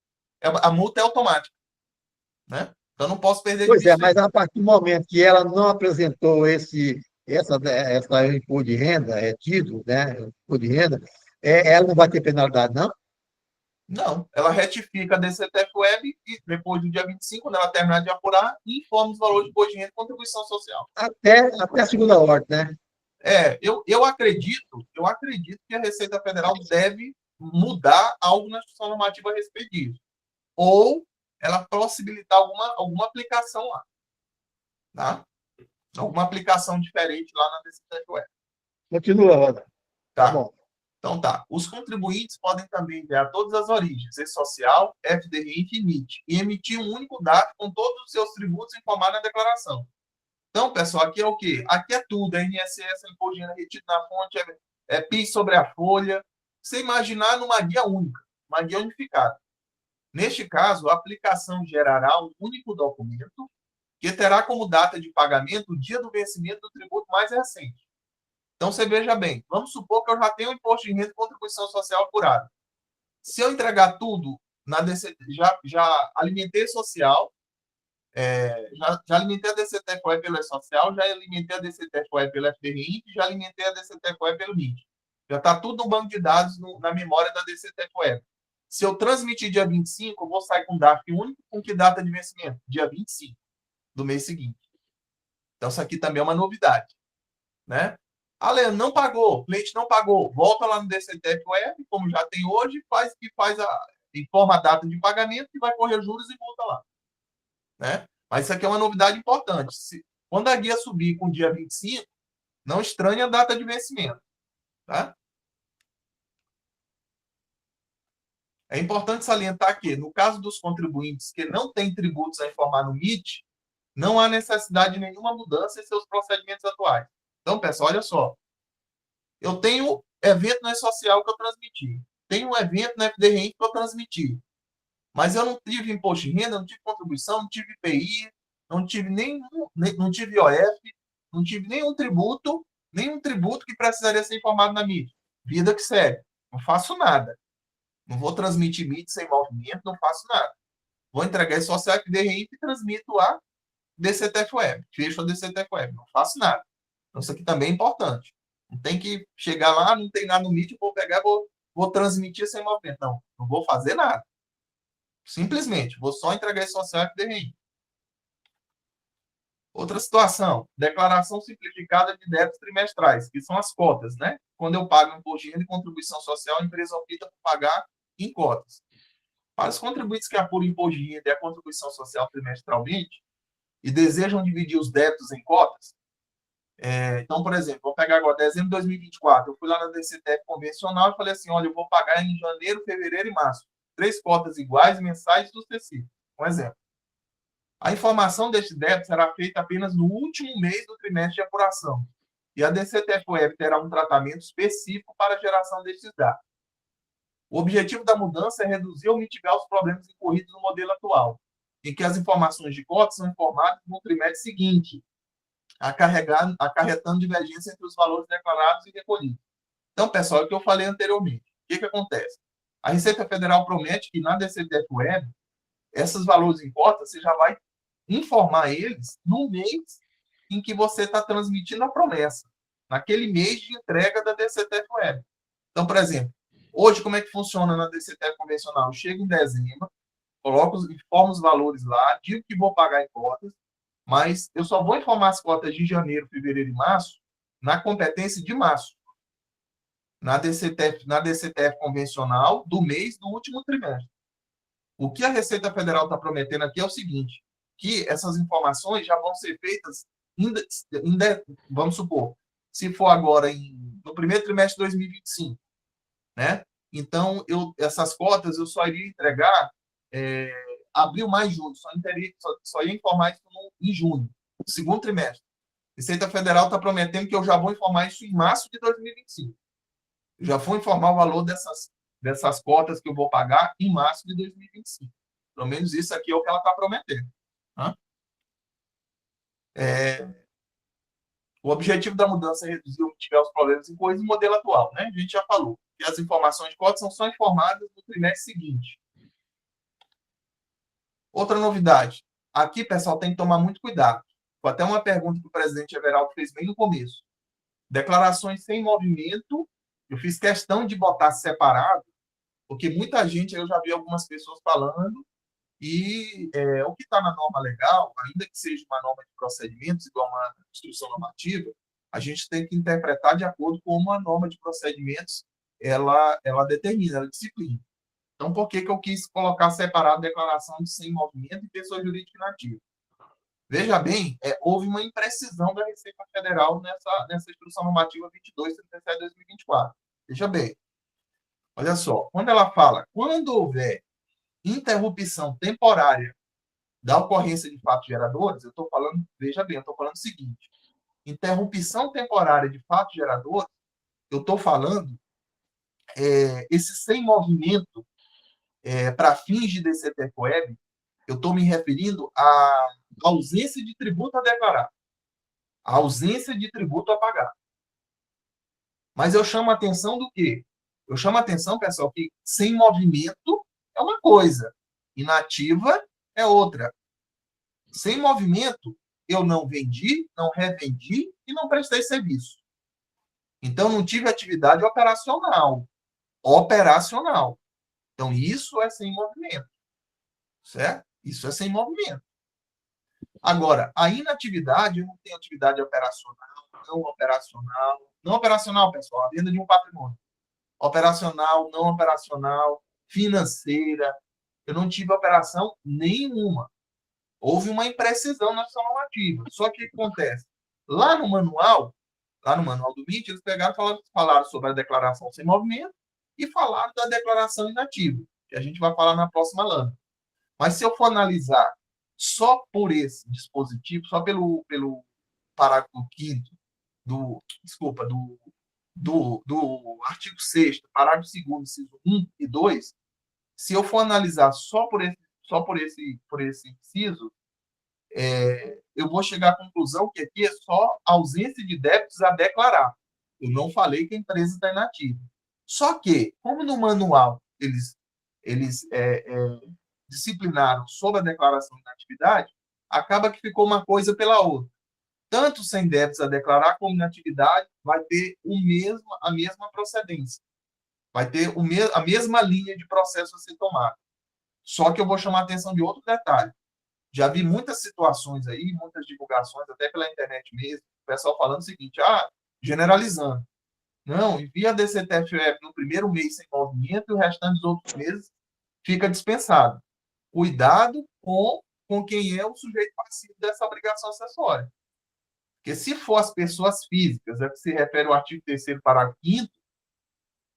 A multa é automática. né? Então, não posso perder de Pois é, vista mas isso. a partir do momento que ela não apresentou essa imposto de renda, título, né, imposto de renda, ela não vai ter penalidade, não? Não, ela retifica a DCTF-Web e, depois do dia 25, quando ela terminar de apurar, informa os valores de imposto de renda e contribuição social. Até a segunda ordem, né? Eu acredito que a Receita Federal deve mudar algo na instituição normativa a respeito disso. Ou ela possibilitar alguma aplicação lá. Tá? Alguma aplicação diferente lá na DCTF-Web. Continua, Roda. Tá Tá? bom. Então tá. Os contribuintes podem também enviar todas as origens, E-Social, FDI e NIT, e emitir um único dado com todos os seus tributos informados na declaração. Então, pessoal, aqui é o quê? Aqui é tudo. É INSS, imposto de renda retido na fonte, PIS sobre a folha. Você imaginar numa guia única, uma guia unificada. Neste caso, a aplicação gerará um único documento que terá como data de pagamento o dia do vencimento do tributo mais recente. Então, você veja bem, vamos supor que eu já tenho o imposto de renda e contribuição social apurado. Se eu entregar tudo na DC, já alimentei social, já alimentei a DCTF-Web pelo E-Social, já alimentei a DCTF-Web pelo FDRI, já alimentei a DCTF-Web pelo NIT. Já está tudo no banco de dados na memória da DCTF-Web. Se eu transmitir dia 25, eu vou sair com DARF único, com que data de vencimento? Dia 25 do mês seguinte. Então, isso aqui também é uma novidade. Né? Leandro, não pagou, o cliente não pagou, volta lá no DCTF-Web, como já tem hoje, informa a data de pagamento e vai correr juros e volta lá. Né? Mas isso aqui é uma novidade importante. Quando a guia subir com o dia 25, não estranhe a data de vencimento. Tá? É importante salientar que, no caso dos contribuintes que não têm tributos a informar no MIT, não há necessidade de nenhuma mudança em seus procedimentos atuais. Então, pessoal, olha só. Eu tenho evento no E-Social que eu transmiti. Tenho um evento no FDRI que eu transmiti. Mas eu não tive imposto de renda, não tive contribuição, não tive IPI, não tive não tive IOF, não tive nenhum tributo que precisaria ser informado na mídia. Vida que segue. Não faço nada. Não vou transmitir mídia sem movimento, não faço nada. Vou entregar E-Social FDRI e transmito a DCTF-Web. Fecho a DCTF-Web. Não faço nada. Então, isso aqui também é importante. Não tem que chegar lá, não tem nada no mídia, vou pegar, vou transmitir sem movimento. Não vou fazer nada. Simplesmente, vou só entregar esse social FDRI. Outra situação, declaração simplificada de débitos trimestrais, que são as cotas, né? Quando eu pago imposto de renda e contribuição social, a empresa opta por pagar em cotas. Para os contribuintes que apuram imposto de renda e a contribuição social trimestralmente e desejam dividir os débitos em cotas, então, por exemplo, vou pegar agora dezembro de 2024, eu fui lá na DCTF convencional e falei assim, olha, eu vou pagar em janeiro, fevereiro e março. 3 cotas iguais, mensais e sucessivas. Um exemplo. A informação deste débito será feita apenas no último mês do trimestre de apuração. E a DCTF-Web terá um tratamento específico para a geração destes dados. O objetivo da mudança é reduzir ou mitigar os problemas incorridos no modelo atual, em que as informações de cotas são informadas no trimestre seguinte, acarretando divergência entre os valores declarados e recolhidos. Então, pessoal, é o que eu falei anteriormente. O que acontece? A Receita Federal promete que na DCTF-Web, esses valores em cotas, você já vai informar eles no mês em que você está transmitindo a promessa, naquele mês de entrega da DCTF-Web. Então, por exemplo, hoje, como é que funciona na DCTF convencional? Eu chego em dezembro, informo os valores lá, digo que vou pagar em cotas, mas eu só vou informar as cotas de janeiro, fevereiro e março na competência de março. Na DCTF convencional do mês do último trimestre. O que a Receita Federal está prometendo aqui é o seguinte, que essas informações já vão ser feitas, vamos supor, se for agora no primeiro trimestre de 2025, né? Então, essas cotas eu só iria entregar abril, maio, junho, só ia informar isso em junho, segundo trimestre. A Receita Federal está prometendo que eu já vou informar isso em março de 2025. Eu já vou informar o valor dessas cotas que eu vou pagar em março de 2025. Pelo menos isso aqui é o que ela está prometendo. Tá? O objetivo da mudança é reduzir ou mitigar os problemas em coisas do modelo atual. Né? A gente já falou que as informações de cotas são só informadas no trimestre seguinte. Outra novidade. Aqui, pessoal, tem que tomar muito cuidado. Foi até uma pergunta que o presidente Everaldo fez bem no começo. Declarações sem movimento, eu fiz questão de botar separado, porque muita gente, eu já vi algumas pessoas falando, e o que está na norma legal, ainda que seja uma norma de procedimentos, igual uma instrução normativa, a gente tem que interpretar de acordo com como a norma de procedimentos ela determina, ela disciplina. Então, por que eu quis colocar separado declaração de sem movimento e pessoa jurídica inativa? Veja bem, houve uma imprecisão da Receita Federal nessa instrução normativa 2237 de 2024. Veja bem, olha só, quando ela fala, quando houver interrupção temporária da ocorrência de fatos geradores, eu estou falando, veja bem, eu estou falando o seguinte, interrupção temporária de fatos geradores, eu estou falando esse sem movimento para fins de DCTF-Web, eu estou me referindo à ausência de tributo a declarar, a ausência de tributo a pagar. Mas eu chamo a atenção do quê? Eu chamo a atenção, pessoal, que sem movimento é uma coisa, inativa é outra. Sem movimento, eu não vendi, não revendi e não prestei serviço. Então, não tive atividade operacional. Operacional. Então, isso é sem movimento. Certo? Isso é sem movimento. Agora, a inatividade, eu não tenho atividade operacional, não operacional. Não operacional, pessoal, a venda de um patrimônio. Operacional, não operacional, financeira. Eu não tive operação nenhuma. Houve uma imprecisão na ação normativa. Só que o que acontece? Lá no manual do MIT, eles pegaram e falaram sobre a declaração sem movimento e falaram da declaração inativa, que a gente vai falar na próxima lâmina. Mas se eu for analisar só por esse dispositivo, só pelo parágrafo 5º do artigo 6º, parágrafo 2º, inciso 1 e 2, se eu for analisar só por esse inciso, eu vou chegar à conclusão que aqui é só ausência de débitos a declarar. Eu não falei que a empresa está inativa. Só que, como no manual eles disciplinaram sobre a declaração de inatividade, acaba que ficou uma coisa pela outra. Tanto sem débitos a declarar como inatividade vai ter a mesma procedência. Vai ter a mesma linha de processo a ser tomada. Só que eu vou chamar a atenção de outro detalhe. Já vi muitas situações aí, muitas divulgações, até pela internet mesmo, o pessoal falando o seguinte, generalizando. Não, envia a DCTF-Web no primeiro mês sem movimento e o restante dos outros meses fica dispensado. Cuidado com quem é o sujeito passivo dessa obrigação acessória. Porque se for as pessoas físicas, é que se refere ao artigo 3º, parágrafo 5º,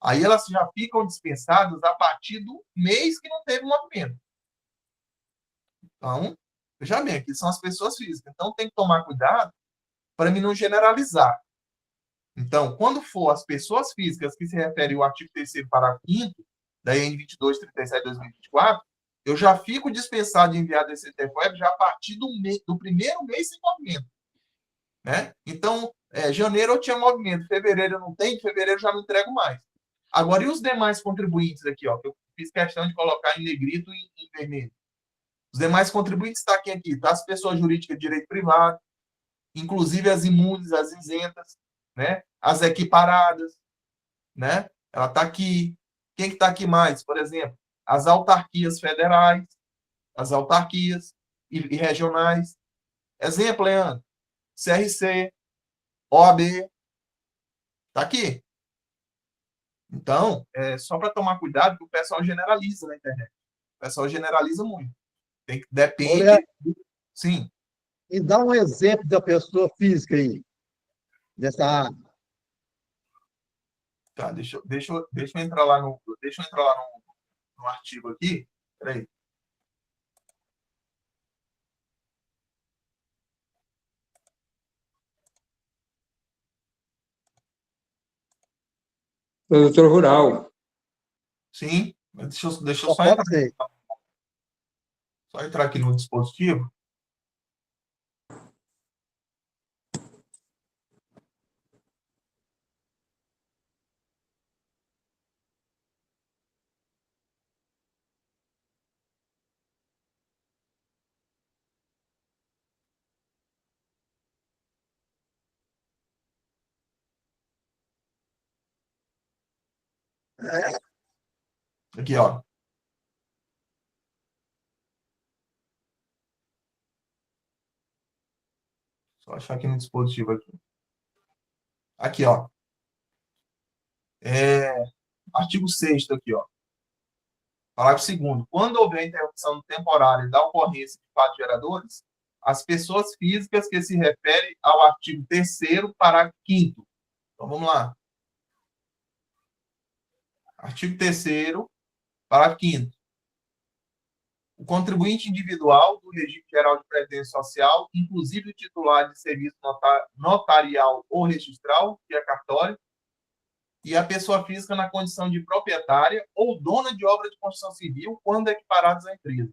aí elas já ficam dispensadas a partir do mês que não teve movimento. Então, veja bem, aqui são as pessoas físicas. Então, tem que tomar cuidado para mim não generalizar. Então, quando for as pessoas físicas que se refere ao artigo 3º, parágrafo 5º, da EN 2237 de 2024, eu já fico dispensado de enviar desse TFWeb já a partir do primeiro mês sem movimento. Né? Então, janeiro eu tinha movimento, fevereiro eu não tenho, fevereiro eu já não entrego mais. Agora, e os demais contribuintes aqui, ó, que eu fiz questão de colocar em negrito e em vermelho? Os demais contribuintes estão aqui, tá? As pessoas jurídicas de direito privado, inclusive as imunes, as isentas, né? As equiparadas, né? Ela está aqui. Quem que está aqui mais? Por exemplo, as autarquias federais, as autarquias e regionais. Exemplo, Leandro, CRC, OAB, está aqui. Então, só para tomar cuidado, que o pessoal generaliza na internet. O pessoal generaliza muito. Depende. Olha, Sim. e dá um exemplo da pessoa física aí, dessa área. Tá, deixa eu entrar lá no artigo aqui. Peraí. Produtor rural. Sim, deixa eu só entrar aqui no dispositivo. Aqui, ó. Só achar aqui no dispositivo aqui. Aqui, ó. Artigo 6º aqui, ó. Parágrafo 2º. Quando houver interrupção temporária da ocorrência de fatos geradores, as pessoas físicas que se referem ao artigo 3º, parágrafo 5º. Então, vamos lá. Artigo 3º, parágrafo 5º. O contribuinte individual do regime geral de previdência social, inclusive o titular de serviço notarial ou registral, que é cartório, e a pessoa física na condição de proprietária ou dona de obra de construção civil, quando equiparados à empresa.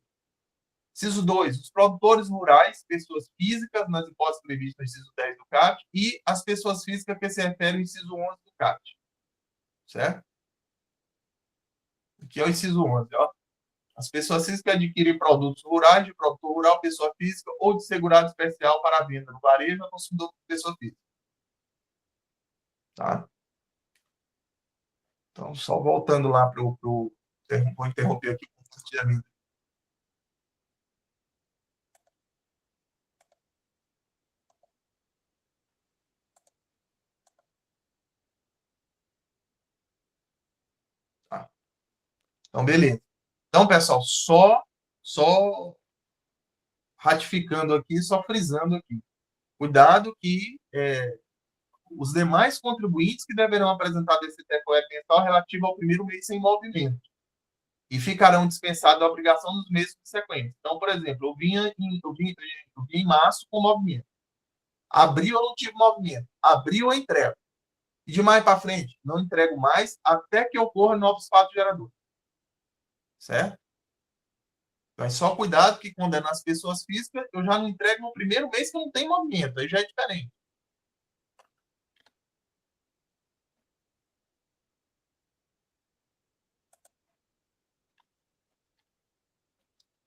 Inciso 2. Os produtores rurais, pessoas físicas, nas hipóteses previstas no inciso 10 do CAPT, e as pessoas físicas que se referem ao inciso 11 do CAPT. Certo? Aqui é o inciso 11, ó. As pessoas físicas que adquirem produtos rurais, de produtor rural, pessoa física, ou de segurado especial para a venda no varejo, consumidor de pessoa física. Tá? Então, só voltando lá para o... Vou interromper aqui o compartilhamento. Tá. Então, beleza. Então, pessoal, só ratificando aqui, só frisando aqui. Cuidado que os demais contribuintes que deverão apresentar DCT-FOEB mensal relativo ao primeiro mês sem movimento e ficarão dispensados da obrigação dos meses subsequentes. Então, por exemplo, eu vinha em março com movimento. Abril eu não tive movimento. Abril eu entrego. E de maio para frente, não entrego mais até que ocorram novos fatos geradores. Certo? Então, é só cuidado que quando é nas pessoas físicas, eu já não entrego no primeiro mês que não tem movimento. Aí já é diferente.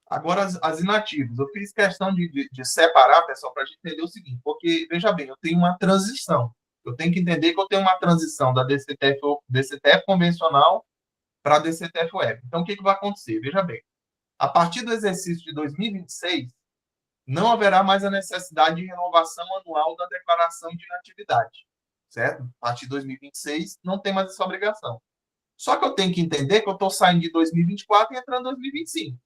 Agora, as inativas. Eu fiz questão de separar, pessoal, para a gente entender o seguinte. Porque, veja bem, eu tenho uma transição. Eu tenho que entender que eu tenho uma transição da DCTF convencional para a DCTF-Web. Então, o que vai acontecer? Veja bem. A partir do exercício de 2026, não haverá mais a necessidade de renovação anual da declaração de inatividade. Certo? A partir de 2026, não tem mais essa obrigação. Só que eu tenho que entender que eu estou saindo de 2024 e entrando em 2025.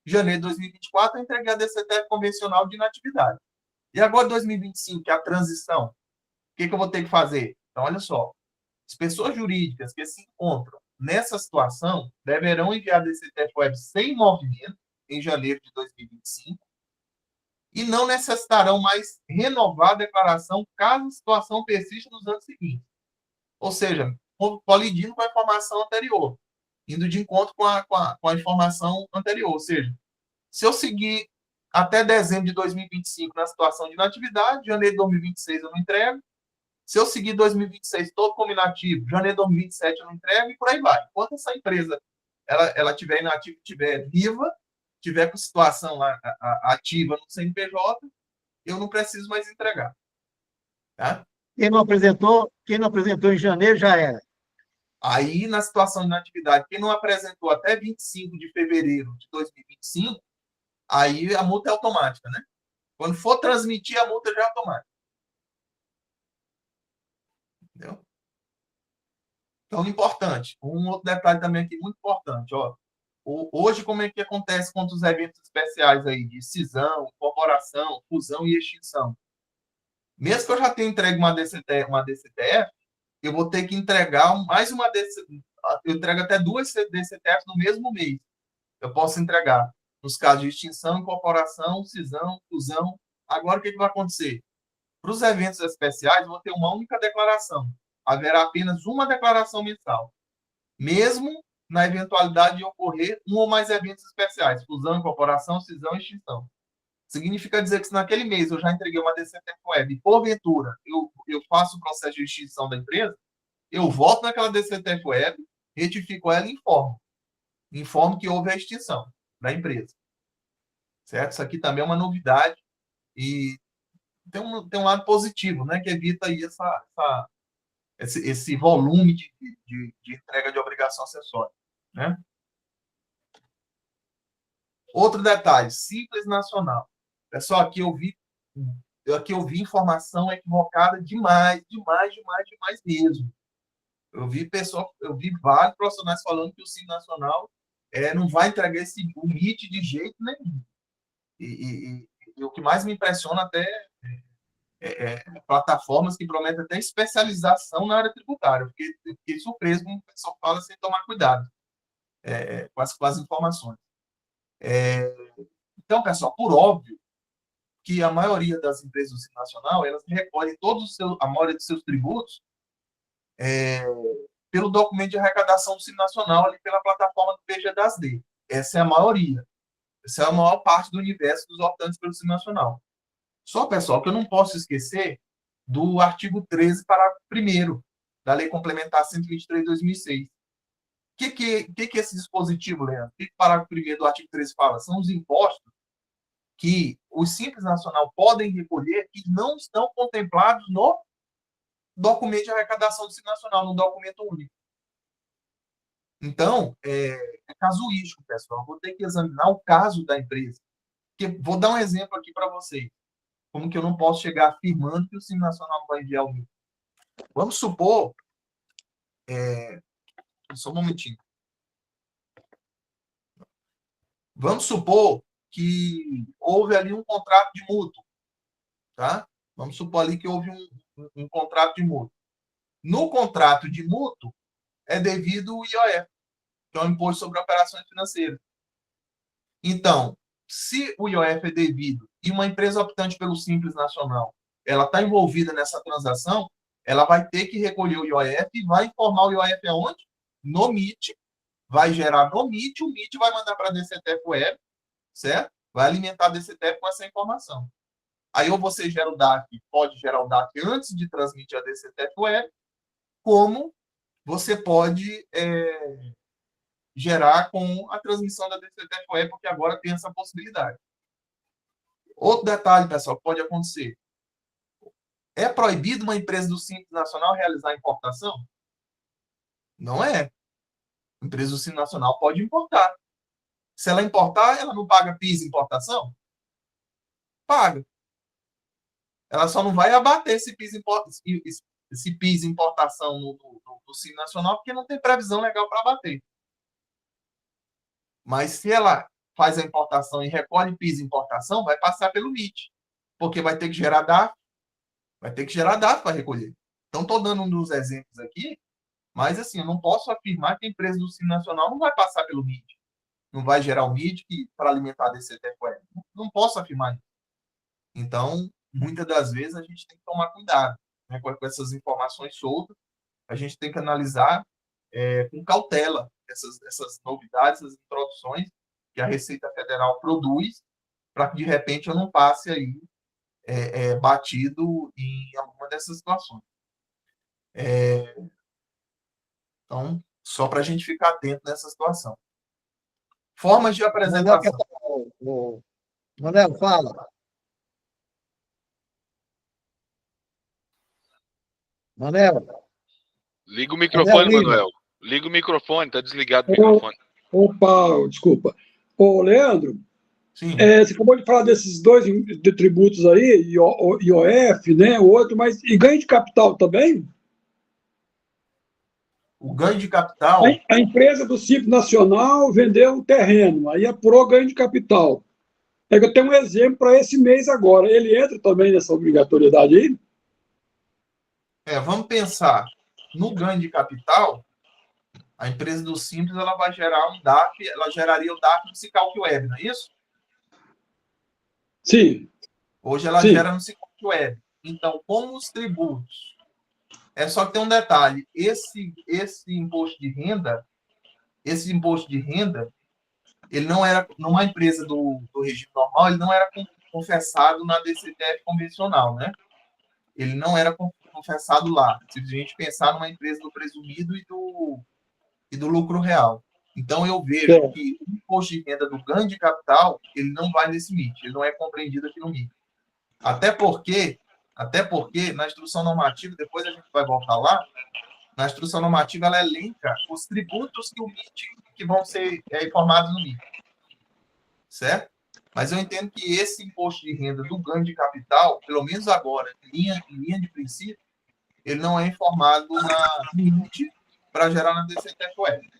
Em janeiro de 2024, eu entreguei a DCTF convencional de inatividade. E agora, em 2025, que é a transição, o que eu vou ter que fazer? Então, olha só. As pessoas jurídicas que se encontram nessa situação deverão enviar a DCTF-Web sem movimento em janeiro de 2025 e não necessitarão mais renovar a declaração caso a situação persista nos anos seguintes. Ou seja, colidindo com a informação anterior, indo de encontro com a informação anterior. Ou seja, se eu seguir até dezembro de 2025 na situação de inatividade, janeiro de 2026 eu não entrego. Se eu seguir 2026 todo como inativo, janeiro de 2027 eu não entrego e por aí vai. Enquanto essa empresa ela tiver inativa, tiver viva, tiver com situação lá ativa no CNPJ, eu não preciso mais entregar. Tá? Quem não apresentou em janeiro já era. Aí, na situação de inatividade, quem não apresentou até 25 de fevereiro de 2025, aí a multa é automática, né? Quando for transmitir, a multa já é automática. Entendeu? Então, importante. Um outro detalhe também aqui muito importante. Ó. Hoje, como é que acontece com os eventos especiais aí de cisão, incorporação, fusão e extinção? Mesmo que eu já tenha entregue uma DCTF, eu vou ter que entregar mais uma DCTF. Eu entrego até duas DCTFs no mesmo mês. Eu posso entregar nos casos de extinção, incorporação, cisão, fusão. Agora, o que vai acontecer? Para os eventos especiais, eu vou ter uma única declaração. Haverá apenas uma declaração mensal. Mesmo na eventualidade de ocorrer um ou mais eventos especiais, fusão, incorporação, cisão e extinção. Significa dizer que se naquele mês eu já entreguei uma DCTF-Web e, porventura, eu faço o processo de extinção da empresa, eu volto naquela DCTF-Web, retifico ela e informo. Informo que houve a extinção da empresa. Certo? Isso aqui também é uma novidade e tem um lado positivo, né? Que evita aí esse volume de entrega de obrigação acessória, né? Outro detalhe, Simples Nacional. Pessoal, aqui eu vi informação equivocada demais mesmo. Eu vi vários profissionais falando que o Simples Nacional não vai entregar o MIT de jeito nenhum. E o que mais me impressiona até plataformas que prometem até especialização na área tributária. Fiquei surpreso como o pessoal fala sem tomar cuidado com as informações. Então, pessoal, por óbvio que a maioria das empresas do Simples Nacional, elas recolhem a maioria dos seus tributos pelo documento de arrecadação do Simples Nacional, ali pela plataforma do PGDASD. Essa é a maioria. Essa é a maior parte do universo dos optantes pelo Simples Nacional. Só, pessoal, que eu não posso esquecer do artigo 13, parágrafo 1º da Lei Complementar 123 de 2006. O que é esse dispositivo, Leandro? O que o parágrafo 1º do artigo 13 fala? São os impostos que os Simples Nacional podem recolher que não estão contemplados no documento de arrecadação do Simples Nacional, no documento único. Então, é casuístico, pessoal. Vou ter que examinar o caso da empresa. Vou dar um exemplo aqui para vocês. Como que eu não posso chegar afirmando que o Simples Nacional não vai enviar o MIT? Vamos supor... Só um momentinho. Vamos supor que houve ali um contrato de mútuo. Tá? Vamos supor ali que houve um contrato de mútuo. No contrato de mútuo, é devido o IOF, que é o Imposto sobre Operações Financeiras. Então, se o IOF é devido e uma empresa optante pelo Simples Nacional, ela está envolvida nessa transação, ela vai ter que recolher o IOF e vai informar o IOF aonde? No MIT, vai gerar no MIT, o MIT vai mandar para a DCTF Web, certo? Vai alimentar a DCTF com essa informação. Aí ou você gera o DAC, pode gerar o DAC antes de transmitir a DCTF Web, como você pode gerar com a transmissão da DCTF Web, porque agora tem essa possibilidade. Outro detalhe, pessoal, que pode acontecer. É proibido uma empresa do Simples Nacional realizar importação? Não é. A empresa do Simples Nacional pode importar. Se ela importar, ela não paga PIS importação? Paga. Ela só não vai abater esse PIS importação no Simples Nacional, porque não tem previsão legal para abater. Mas se ela faz a importação e recolhe PIS importação, vai passar pelo MIT, porque vai ter que gerar DAF. Vai ter que gerar DAF para recolher. Então, estou dando um dos exemplos aqui, mas assim, eu não posso afirmar que a empresa do Simples Nacional não vai passar pelo MIT. Não vai gerar o MIT para alimentar a DCTF Web. Não posso afirmar isso. Então, muitas das vezes, a gente tem que tomar cuidado, né, com essas informações soltas. A gente tem que analisar com cautela essas novidades, essas introduções que a Receita Federal produz, para que, de repente, eu não passe aí batido em alguma dessas situações. Então, só para a gente ficar atento nessa situação. Formas de apresentação. Manel, fala. Manel. Liga o microfone, Manuel. Liga o microfone, está desligado o microfone. Opa, desculpa. Ô, Leandro, Sim. Você acabou de falar desses dois tributos aí, IOF, né, o outro, mas e ganho de capital também? O ganho de capital... A empresa do Simples Nacional vendeu um terreno, aí apurou ganho de capital. Eu tenho um exemplo para esse mês agora. Ele entra também nessa obrigatoriedade aí? Vamos pensar. No ganho de capital, a empresa do Simples ela vai gerar um DAF, ela geraria o DAF no Sicalc Web, não é isso? Sim. Hoje ela gera no Sicalc Web. Então, como os tributos... só que tem um detalhe. Esse imposto de renda, ele não era, numa empresa do regime normal, ele não era confessado na DCTF convencional, né? Ele não era confessado lá. Se a gente pensar numa empresa do presumido e do lucro real. Então, eu vejo que o imposto de renda do ganho de capital, ele não vai nesse MIT, ele não é compreendido aqui no MIT. Até porque Até porque na instrução normativa, depois a gente vai voltar lá, na instrução normativa ela elenca os tributos que o MIT, que vão ser informados no MIT. Certo? Mas eu entendo que esse imposto de renda do ganho de capital, pelo menos agora, em linha de princípio, ele não é informado na MIT para gerar na DCTF-Web.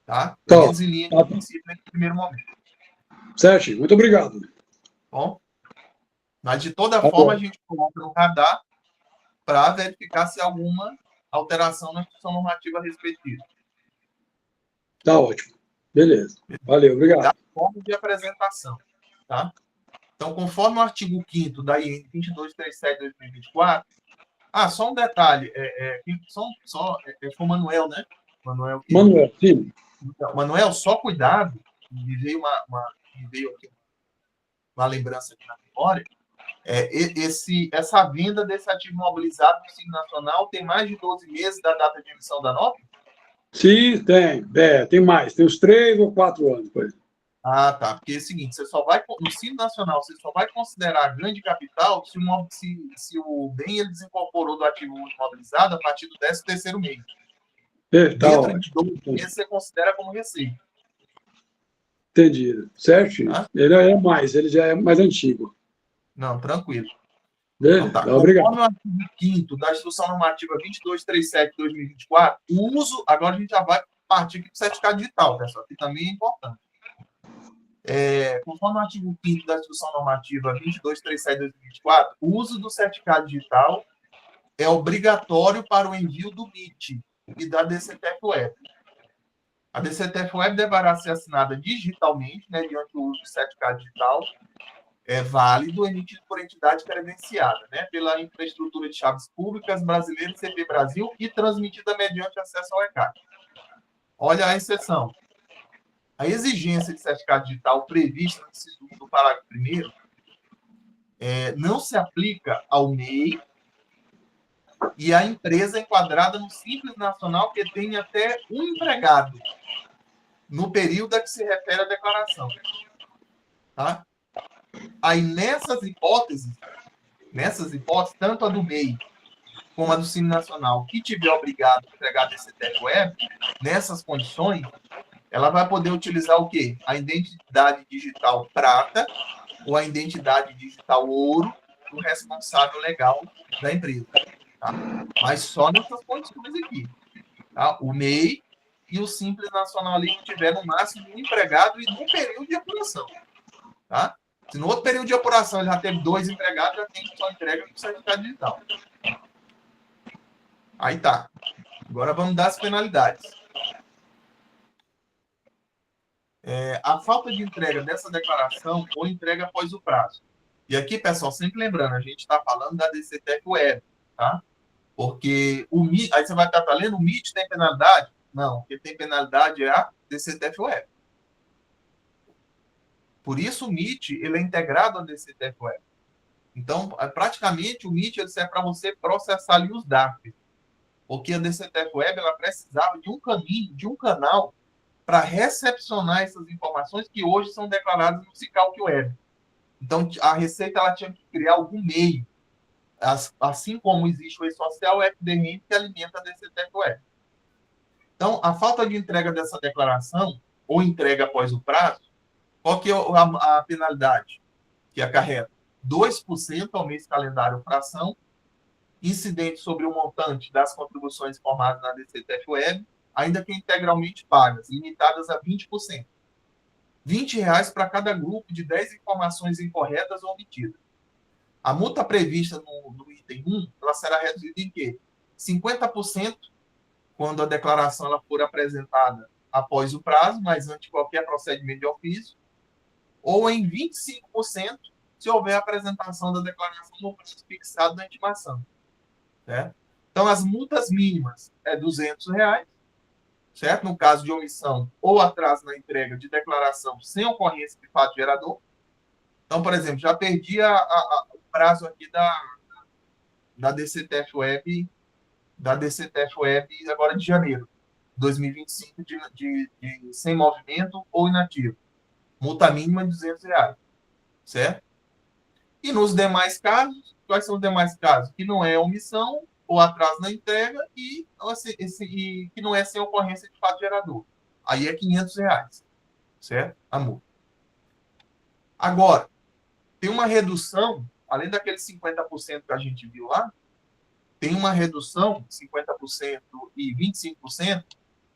Tá? Pelo menos em linha de princípio nesse primeiro momento. Certo, muito obrigado. Bom, mas de toda forma a gente coloca no radar para verificar se há alguma alteração na instrução normativa a respeito disso. Tá ótimo. Beleza. Valeu, obrigado. Da forma de apresentação. Tá? Então, conforme o artigo 5º da IN 2237/2024, só um detalhe, foi o Manuel, né? Manuel, sim. Então, Manuel, só cuidado, me veio aqui uma lembrança aqui na memória, essa venda desse ativo imobilizado no Simples Nacional tem mais de 12 meses da data de emissão da nota? Sim, tem. Tem mais. Tem uns 3 ou 4 anos. Pois. Tá. Porque é o seguinte, você só vai, no Simples Nacional, você só vai considerar ganho de capital se o bem ele desincorporou do ativo imobilizado a partir do 13º mês. Dentro de 12 meses, você considera como receita. Entendi. Certo? Tá? Ele já é mais antigo. Não, tranquilo. Então, tá. Obrigado. Conforme o artigo 5º da Instrução Normativa 2237/2024, o uso, agora a gente já vai partir aqui para o certificado digital, pessoal, que também é importante. Conforme o artigo 5º da Instrução Normativa 2237/2024, o uso do certificado digital é obrigatório para o envio do MIT e da DCTF-Web. A DCTF-Web deverá ser assinada digitalmente, mediante o uso do certificado digital, válido, emitido por entidade credenciada, né, pela infraestrutura de chaves públicas brasileira, CP Brasil, e transmitida mediante acesso ao ECAD. Olha a exceção. A exigência de certificado digital prevista no inciso do parágrafo 1º não se aplica ao MEI e à empresa enquadrada no Simples Nacional que tenha até um empregado no período a que se refere a declaração. Tá? Aí, nessas hipóteses, tanto a do MEI como a do Simples Nacional, que tiver obrigado a entregar a DCTF-Web, nessas condições, ela vai poder utilizar o quê? A identidade digital prata ou a identidade digital ouro do responsável legal da empresa. Tá? Mas só nessas condições aqui. Tá? O MEI e o Simples Nacional ali que tiver no máximo um empregado e no período de apuração. Tá? Se no outro período de apuração ele já teve 2 empregados, já tem só entrega no certificado digital. Aí tá. Agora vamos dar as penalidades. A falta de entrega dessa declaração ou entrega após o prazo. E aqui, pessoal, sempre lembrando, a gente está falando da DCTF-Web, tá? Porque o MIT, aí você vai estar lendo, o MIT tem penalidade? Não, o que tem penalidade é a DCTF-Web. Por isso o MIT ele é integrado à DCTF-Web. Então, praticamente, o MIT ele serve para você processar ali os DARF. Porque a DCTF-Web ela precisava de um caminho, de um canal, para recepcionar essas informações que hoje são declaradas no Cicalc Web. Então, a Receita ela tinha que criar algum meio, assim como existe o E-Social, o FDRM, que alimenta a DCTF-Web. Então, a falta de entrega dessa declaração, ou entrega após o prazo, qual que é a penalidade que acarreta? 2% ao mês calendário fração, incidente sobre o montante das contribuições informadas na DCTF-Web, ainda que integralmente pagas, limitadas a 20%. R$20 para cada grupo de 10 informações incorretas ou omitidas. A multa prevista no item 1, ela será reduzida em quê? 50% quando a declaração ela for apresentada após o prazo, mas antes de qualquer procedimento de ofício, ou em 25% se houver apresentação da declaração no prazo fixado na intimação. Certo? Então, as multas mínimas é R$200, certo? No caso de omissão ou atraso na entrega de declaração sem ocorrência de fato gerador. Então, por exemplo, já perdi o prazo aqui da DCTF-Web, agora de janeiro de 2025, de sem movimento ou inativo. Multa mínima de R$200, certo? E nos demais casos, quais são os demais casos? Que não é omissão ou atraso na entrega e que não é sem ocorrência de fato gerador. Aí é R$ 500, certo? A multa. Agora, tem uma redução, além daqueles 50% que a gente viu lá, tem uma redução, 50% e 25%,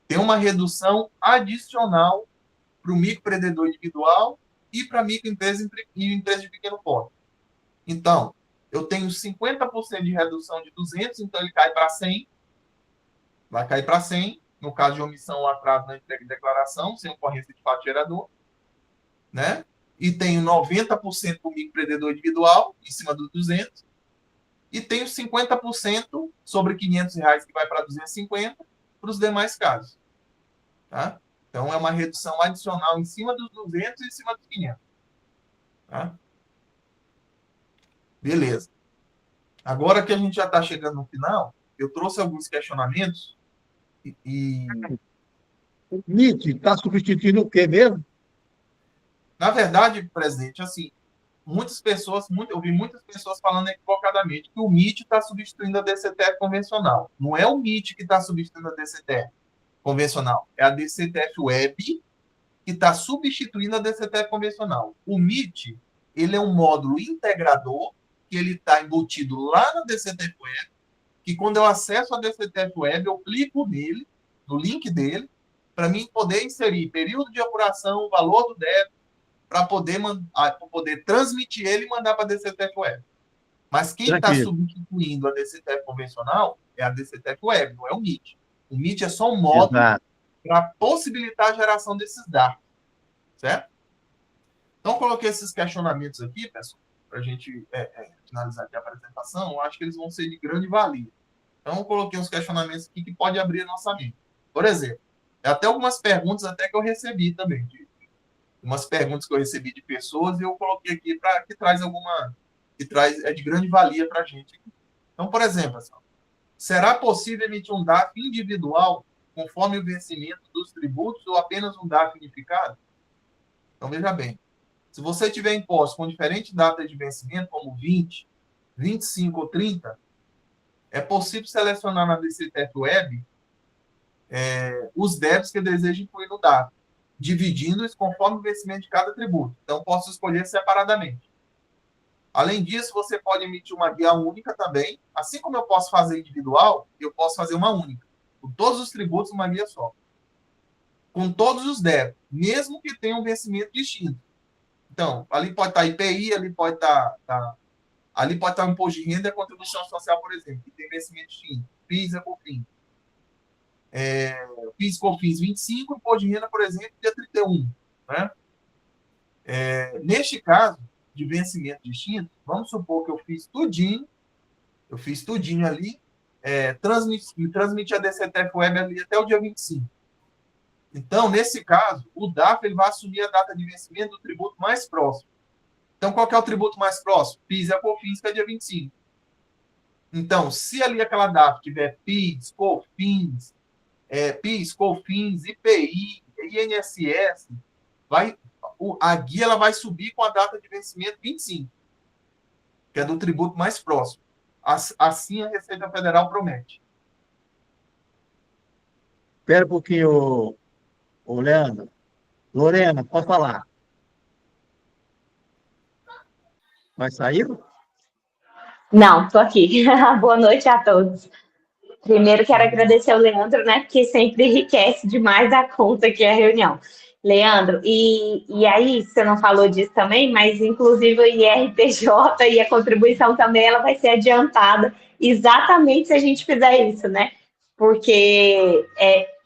tem uma redução adicional para o microempreendedor individual e para a microempresa e empresa de pequeno porte. Então, eu tenho 50% de redução de 200, então ele cai para 100, vai cair para 100, no caso de omissão ou atraso na entrega de declaração, sem ocorrência de fato gerador, né? E tenho 90% para o microempreendedor individual, em cima dos 200, e tenho 50% sobre R$ 500 que vai para 250 para os demais casos. Tá? Então, é uma redução adicional em cima dos 200 e em cima dos 500. Tá? Beleza. Agora que a gente já está chegando no final, eu trouxe alguns questionamentos e O MIT está substituindo o quê mesmo? na verdade, presidente, assim, eu vi muitas pessoas falando equivocadamente que o MIT está substituindo a DCTF convencional. Não é o MIT que está substituindo a DCTF convencional, é a DCTF Web que está substituindo a DCTF convencional. O MIT, ele é um módulo integrador que ele está embutido lá na DCTF Web, que quando eu acesso a DCTF Web, eu clico nele, no link dele, para mim poder inserir período de apuração, o valor do débito, para poder transmitir ele e mandar para a DCTF Web. Mas quem está substituindo a DCTF convencional é a DCTF Web, não é o MIT. O MIT é só um módulo para possibilitar a geração desses dados. Certo? Então, coloquei esses questionamentos aqui, pessoal, para a gente finalizar aqui a apresentação. Eu acho que eles vão ser de grande valia. Então, eu coloquei uns questionamentos aqui que pode abrir a nossa mente. Por exemplo, até algumas perguntas até que eu recebi também, umas perguntas que eu recebi de pessoas e eu coloquei aqui para que traz de grande valia para a gente. Então, por exemplo, pessoal, será possível emitir um DARF individual conforme o vencimento dos tributos ou apenas um DARF unificado? Então, veja bem, se você tiver imposto com diferente data de vencimento, como 20, 25 ou 30, é possível selecionar na DCTF Web os débitos que deseja incluir no DARF, dividindo-os conforme o vencimento de cada tributo. Então, posso escolher separadamente. Além disso, você pode emitir uma guia única também. Assim como eu posso fazer individual, eu posso fazer uma única. Com todos os tributos, uma guia só. Com todos os débitos, mesmo que tenha um vencimento distinto. Então, ali pode estar IPI, ali pode estar um imposto de renda e a contribuição social, por exemplo, que tem vencimento distinto. PIS e COFINS. PIS e COFINS 25, imposto de renda, por exemplo, dia 31. Né? Neste caso, de vencimento distinto, vamos supor que eu fiz tudinho ali, transmiti a DCTF Web ali até o dia 25. Então, nesse caso, o DARF ele vai assumir a data de vencimento do tributo mais próximo. Então, qual que é o tributo mais próximo? PIS e COFINS, que é dia 25. Então, se ali aquela DARF tiver PIS, COFINS, IPI, INSS, a guia ela vai subir com a data de vencimento 25, que é do tributo mais próximo. Assim a Receita Federal promete. Espera um pouquinho, Leandro. Lorena, pode falar. Mas saiu? Não, estou aqui. Boa noite a todos. Primeiro, quero agradecer ao Leandro, né, porque sempre enriquece demais a conta aqui a reunião. Leandro, e aí, você não falou disso também, mas inclusive o IRPJ e a contribuição também, ela vai ser adiantada exatamente se a gente fizer isso, né? Porque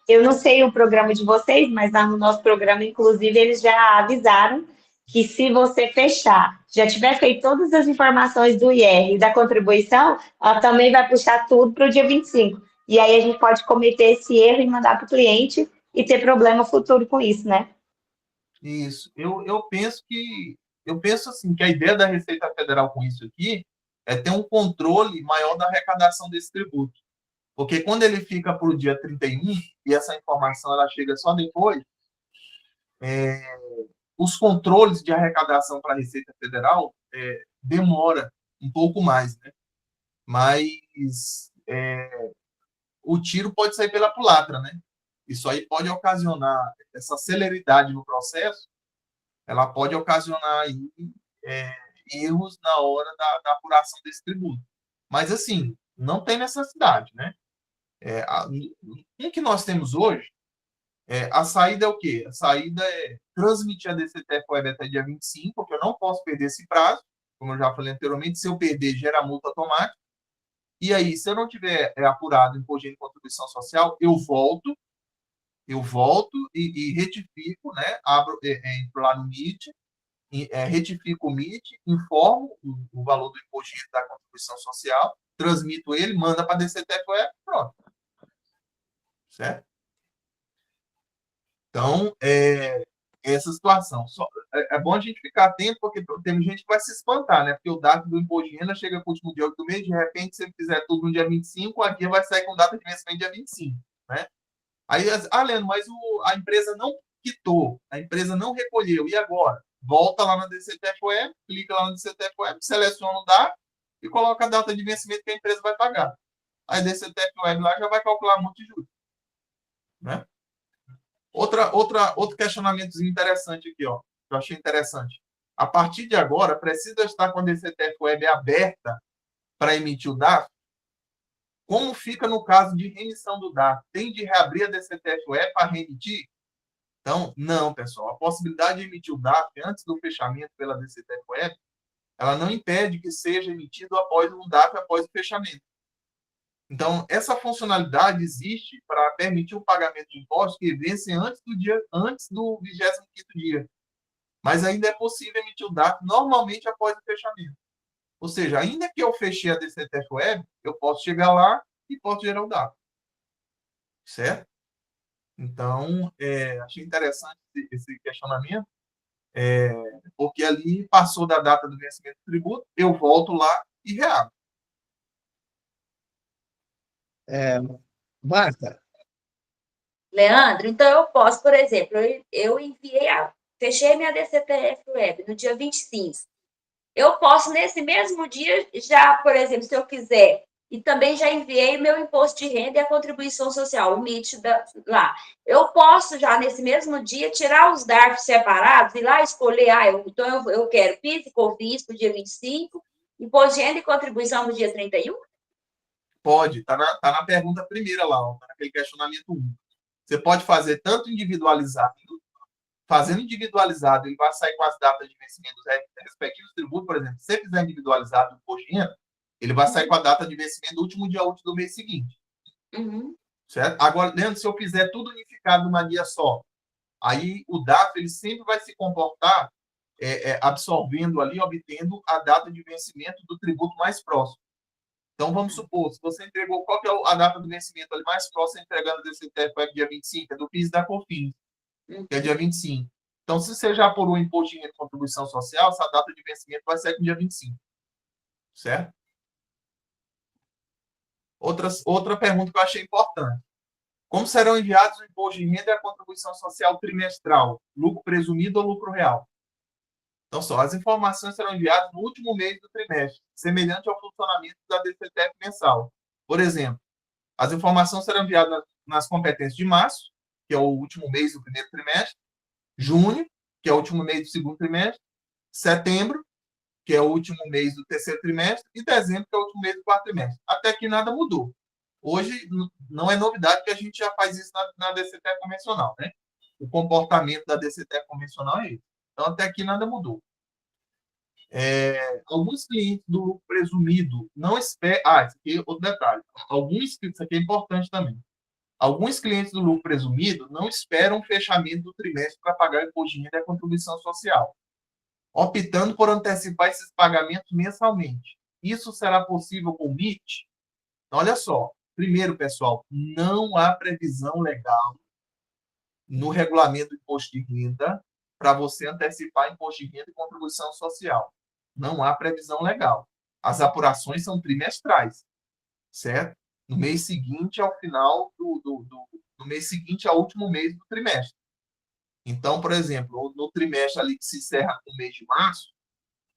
eu não sei o programa de vocês, mas lá no nosso programa, inclusive, eles já avisaram que se você fechar, já tiver feito todas as informações do IR e da contribuição, ela também vai puxar tudo para o dia 25. E aí a gente pode cometer esse erro e mandar para o cliente e ter problema futuro com isso, né? Isso. Eu penso assim, que a ideia da Receita Federal com isso aqui é ter um controle maior da arrecadação desse tributo. Porque quando ele fica para o dia 31, e essa informação ela chega só depois, os controles de arrecadação para a Receita Federal demora um pouco mais, né? Mas o tiro pode sair pela culatra, né? Isso aí pode ocasionar essa celeridade no processo, ela pode ocasionar aí, erros na hora da apuração desse tributo. Mas, assim, não tem necessidade, né? O que nós temos hoje, a saída é o quê? A saída é transmitir a DCTF-Web até dia 25, porque eu não posso perder esse prazo, como eu já falei anteriormente, se eu perder, gera multa automática. E aí, se eu não tiver apurado o imposto de contribuição social, eu volto e retifico, né? Entro lá no MIT, retifico o MIT, informo o valor do imposto da contribuição social, transmito ele, manda para a DCTF-Web, pronto. Certo? Então, essa situação. É bom a gente ficar atento, porque tem gente que vai se espantar, né? Porque o dado do imposto de renda chega para o último dia do mês, de repente, se ele fizer tudo no dia 25, a guia vai sair com data de vencimento dia 25, né? Aí, Leandro, mas a empresa não quitou, a empresa não recolheu, e agora? Volta lá na DCTF-Web, clica lá na DCTF-Web, seleciona o dado e coloca a data de vencimento que a empresa vai pagar. Aí a DCTF-Web lá já vai calcular a multa de juros, né? Outro questionamento interessante aqui, ó, que eu achei interessante. A partir de agora, precisa estar com a DCTF-Web aberta para emitir o DARF? Como fica no caso de remissão do DARF? Tem de reabrir a DCTF-Web para reemitir? Então, não, pessoal. A possibilidade de emitir o DARF antes do fechamento pela DCTF-Web, ela não impede que seja emitido após o DARF, após o fechamento. Então, essa funcionalidade existe para permitir o pagamento de impostos que vencem antes do 25º dia. Mas ainda é possível emitir o DARF normalmente após o fechamento. Ou seja, ainda que eu fechei a DCTF-Web, eu posso chegar lá e posso gerar o DARF. Certo? Então, achei interessante esse questionamento, porque ali passou da data do vencimento do tributo, eu volto lá e reabro. Marta. Leandro, então eu posso, por exemplo, eu fechei minha DCTF-Web no dia 25. Eu posso, nesse mesmo dia, já, por exemplo, se eu quiser, e também já enviei o meu imposto de renda e a contribuição social, o MIT lá. Eu posso, já nesse mesmo dia, tirar os DARFs separados e lá escolher, então eu quero PIS e COFINS para o dia 25, imposto de renda e contribuição no dia 31? Pode, está na pergunta primeira lá, está naquele questionamento 1. Você pode fazer tanto individualizado, fazendo individualizado, ele vai sair com as datas de vencimento dos respectivos tributos, por exemplo, se você fizer individualizado o imposto de renda, ele vai sair com a data de vencimento do último dia útil do mês seguinte. Uhum. Certo? Agora, Leandro, se eu fizer tudo unificado numa guia só, aí o DARF ele sempre vai se comportar absorvendo ali, obtendo a data de vencimento do tributo mais próximo. Então, vamos supor, se você entregou, qual que é a data do vencimento ali mais próximo, entregando a DCTF dia 25, é do PIS e da COFINS, que é dia 25. Então, se você já apurou o imposto de renda e contribuição social, essa data de vencimento vai ser no dia 25. Certo? Outra pergunta que eu achei importante. Como serão enviados o imposto de renda e a contribuição social trimestral? Lucro presumido ou lucro real? Então, as informações serão enviadas no último mês do trimestre, semelhante ao funcionamento da DCTF mensal. Por exemplo, as informações serão enviadas nas competências de março, que é o último mês do primeiro trimestre, junho, que é o último mês do segundo trimestre, setembro, que é o último mês do terceiro trimestre, e dezembro, que é o último mês do quarto trimestre. Até aqui nada mudou. Hoje, não é novidade que a gente já faz isso na DCTF convencional, né? O comportamento da DCTF convencional é esse. Então, até aqui nada mudou. Alguns clientes do lucro presumido não esperam... isso aqui é outro detalhe. Isso aqui é importante também. Alguns clientes do lucro presumido não esperam o fechamento do trimestre para pagar o imposto de renda e a contribuição social, optando por antecipar esses pagamentos mensalmente. Isso será possível com o MIT? Então, olha só. Primeiro, pessoal, não há previsão legal no regulamento do imposto de renda para você antecipar imposto de renda e contribuição social. Não há previsão legal. As apurações são trimestrais, certo? No mês seguinte ao final no mês seguinte ao último mês do trimestre. Então, por exemplo, no trimestre ali que se encerra no mês de março,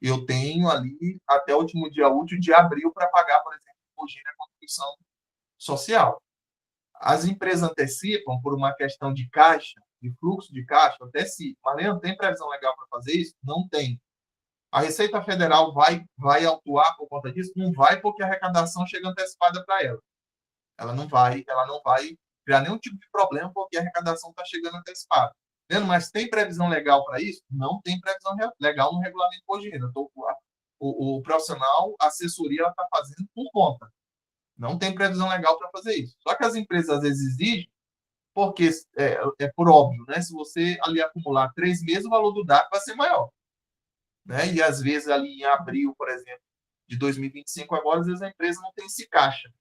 eu tenho ali até o último dia útil de abril para pagar, por exemplo, a contribuição social. As empresas antecipam por uma questão de caixa, de fluxo de caixa, antecipam. Mas não tem previsão legal para fazer isso? Não tem. A Receita Federal vai atuar por conta disso? Não vai, porque a arrecadação chega antecipada para ela. Ela não vai criar nenhum tipo de problema, porque a arrecadação está chegando antecipada. Mas tem previsão legal para isso? Não tem previsão legal no regulamento de imposto de renda. O profissional, a assessoria, ela está fazendo por conta. Não tem previsão legal para fazer isso. Só que as empresas, às vezes, exigem, porque é por óbvio, né? Se você ali acumular 3 meses, o valor do DARF vai ser maior. Né? E, às vezes, ali em abril, por exemplo, de 2025, agora, às vezes, a empresa não tem esse caixa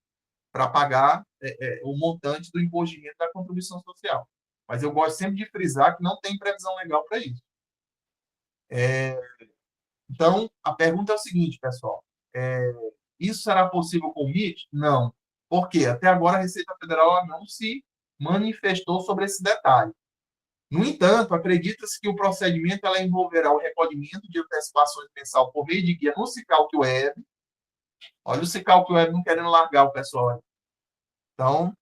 para pagar o montante do imposto de renda da contribuição social. Mas eu gosto sempre de frisar que não tem previsão legal para isso. Então, a pergunta é o seguinte, pessoal. Isso será possível com o MIT? Não. Por quê? Até agora a Receita Federal não se manifestou sobre esse detalhe. No entanto, acredita-se que o procedimento ela envolverá o recolhimento de antecipações mensal por meio de guia no Sicalc Web. Olha o Sicalc Web não querendo largar o pessoal. Então,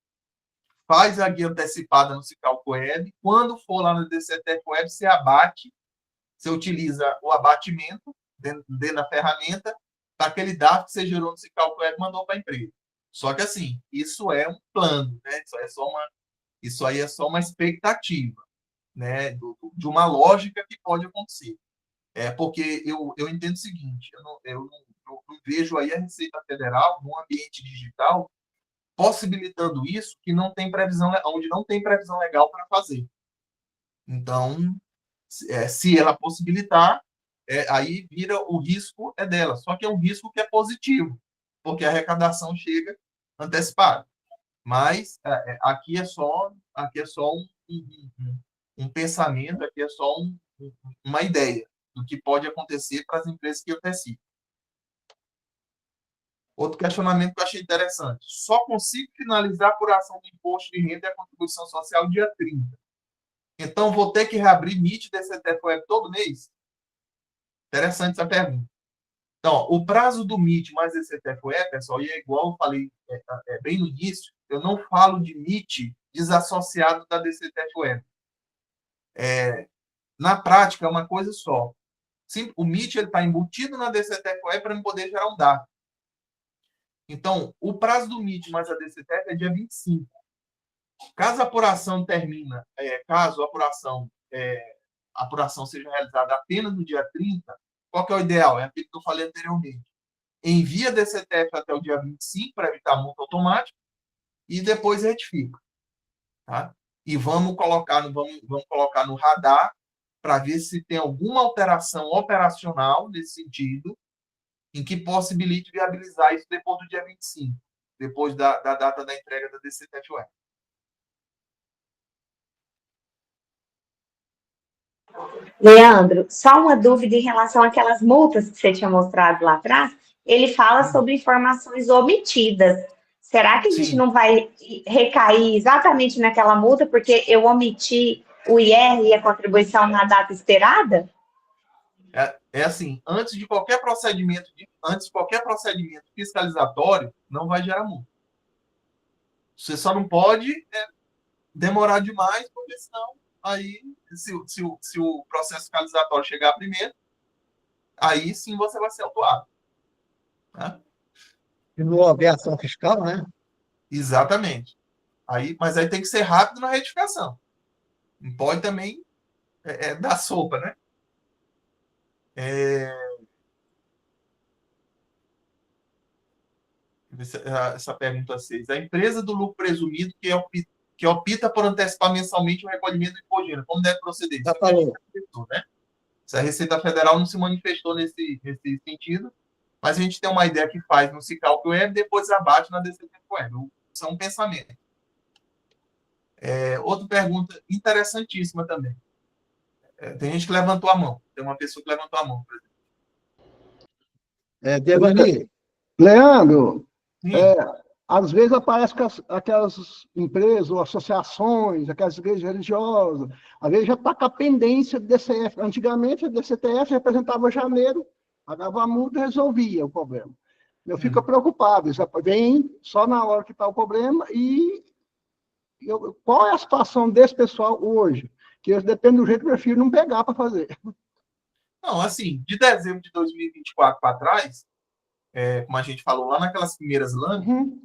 faz a guia antecipada no Sicalc Web. Quando for lá no DCTF Web, você abate, você utiliza o abatimento dentro da ferramenta para aquele dado que você gerou no Sicalc Web e mandou para a empresa. Só que, assim, isso é um plano, né? Isso aí é só uma expectativa, né? De uma lógica que pode acontecer. Porque eu entendo o seguinte, eu não vejo aí a Receita Federal, num ambiente digital, possibilitando isso que não tem previsão, onde não tem previsão legal para fazer. Então, se ela possibilitar, aí vira o risco dela. Só que é um risco que é positivo, porque a arrecadação chega antecipada. Mas aqui é só um pensamento, aqui é só uma ideia do que pode acontecer para as empresas que antecipam. Outro questionamento que eu achei interessante. Só consigo finalizar a apuração do imposto de renda e a contribuição social dia 30. Então, vou ter que reabrir MIT e DCTF Web todo mês? Interessante essa pergunta. Então, o prazo do MIT mais DCTF Web, pessoal, e é igual eu falei bem no início, eu não falo de MIT desassociado da DCTF Web. Na prática, é uma coisa só. O MIT está embutido na DCTF Web para poder gerar um dado. Então, o prazo do MIT mais a DCTF é dia 25. Caso a apuração caso a apuração seja realizada apenas no dia 30, qual que é o ideal? É aquilo que eu falei anteriormente. Envia a DCTF até o dia 25 para evitar multa automática e depois retifica. Tá? E vamos colocar no radar para ver se tem alguma alteração operacional nesse sentido em que possibilite viabilizar isso depois do dia 25, depois da data da entrega da DCTF Web. Leandro, só uma dúvida em relação àquelas multas que você tinha mostrado lá atrás. Ele fala sobre informações omitidas. Será que a gente não vai recair exatamente naquela multa porque eu omiti o IR e a contribuição na data esperada? Assim, antes de qualquer procedimento fiscalizatório, não vai gerar multa. Você só não pode demorar demais, porque senão, aí, se o processo fiscalizatório chegar primeiro, aí sim você vai ser autuado. Né? Se não houver ação fiscal, né? Exatamente. Mas aí tem que ser rápido na retificação. Não pode também dar sopa, né? Essa pergunta 6. A empresa do lucro presumido que opta por antecipar mensalmente o recolhimento do imposto de renda, como deve proceder? Já falou. Né? Se a Receita Federal não se manifestou nesse sentido, mas a gente tem uma ideia que faz no Sicalc Web, depois abate na DCTF Web. Isso é um pensamento. Outra pergunta interessantíssima também. Tem gente que levantou a mão. Tem uma pessoa que levantou a mão, por exemplo. Devani. Leandro, às vezes aparece que aquelas empresas ou associações, aquelas igrejas religiosas, às vezes já está com a pendência do DCF. Antigamente, a DCTF representava janeiro pagava a multa e resolvia o problema. Eu fico preocupado, isso vem só na hora que está o problema e qual é a situação desse pessoal hoje? Que depende do jeito que eu prefiro não pegar para fazer. Não, assim, de dezembro de 2024 para trás, como a gente falou lá naquelas primeiras lâminas,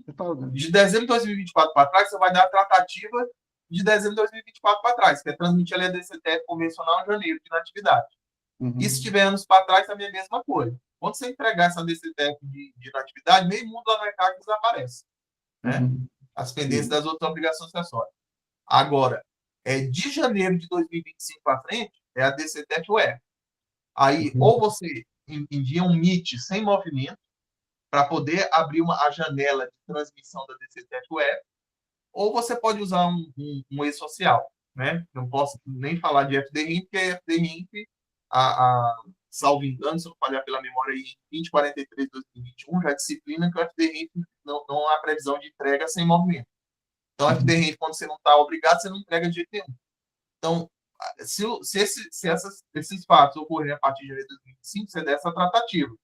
de dezembro de 2024 para trás, você vai dar a tratativa de dezembro de 2024 para trás, que é transmitir a DCTF convencional em janeiro de inatividade. E se tiver anos para trás, também é a mesma coisa. Quando você entregar essa DCTF de inatividade, meio mundo lá no ECAC desaparece. Né? As pendências das outras obrigações acessórias. Agora, de janeiro de 2025 para frente, é a DCTF-UR. Aí, ou você envia um MIT sem movimento, para poder abrir a janela de transmissão da DCTF-UR, ou você pode usar um e-social. Né? Não posso nem falar de FDRIMP, porque a FDRIMP, salvo engano, se eu falhar pela memória, em 2043 de 2021, já disciplina que o FDRIMP não há previsão de entrega sem movimento. Então, o FDRIMP, quando você não está obrigado, você não entrega de jeito nenhum. Então, se esses fatos ocorrerem a partir de janeiro de 2025, você dá essa tratativa.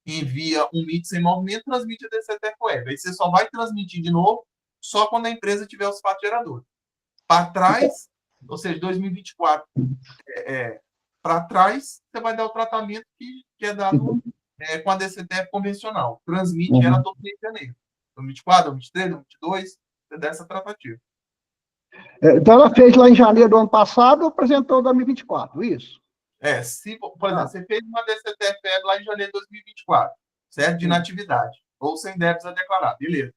Envia um MIT sem movimento, transmite a DCTF-UR. Aí você só vai transmitir de novo só quando a empresa tiver os fatos geradores. Para trás, ou seja, 2024 para trás, você vai dar o tratamento que é dado com a DCTF convencional. Transmite ela todo mês de janeiro. 2024, 2023, 2022, você dá essa tratativa. Então, ela fez lá em janeiro do ano passado, apresentou em 2024, isso? Por exemplo, você fez uma DCTF lá em janeiro de 2024, certo? De inatividade, ou sem débitos a declarar, beleza.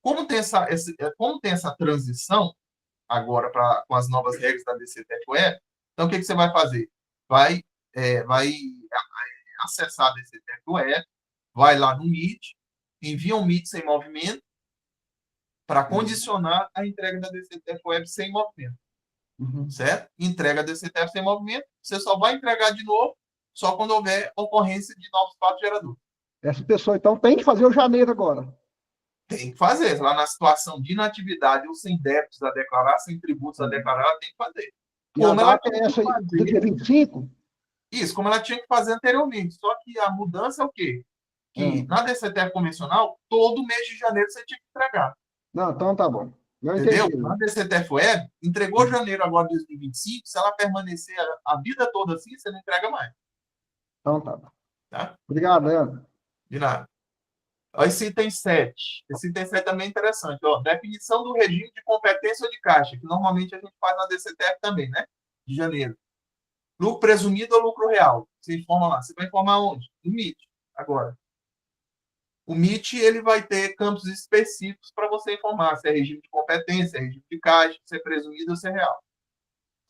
Como tem essa transição, agora com as novas regras da DCTF-UR, então o que você vai fazer? Vai acessar a DCTF-UR, vai lá no MIT, envia um MIT sem movimento para condicionar a entrega da DCTF-UR sem movimento. Certo? Entrega a DCTF sem movimento, você só vai entregar de novo só quando houver ocorrência de novos fatos geradores. Essa pessoa, então, tem que fazer o janeiro agora. Tem que fazer. Lá na situação de inatividade ou sem débitos a declarar, sem tributos a declarar, ela tem que fazer. Como ela tem essa aí, do dia 25? Isso, como ela tinha que fazer anteriormente. Só que a mudança é o quê? Que na DCTF convencional, todo mês de janeiro você tinha que entregar. Não, então tá bom. Entendeu? Na DCTF-UR, entregou janeiro agora de 2025, se ela permanecer a vida toda assim, você não entrega mais. Então tá bom. Tá? Obrigado, Leandro. De nada. Esse item 7. Esse item 7 também é interessante. Ó, definição do regime de competência ou de caixa, que normalmente a gente faz na DCTF também, né? De janeiro. Lucro presumido ou lucro real? Você informa lá. Você vai informar onde? No MIT. Agora. O MIT ele vai ter campos específicos para você informar se é regime de competência, se é regime de caixa, se é presumido ou se é real.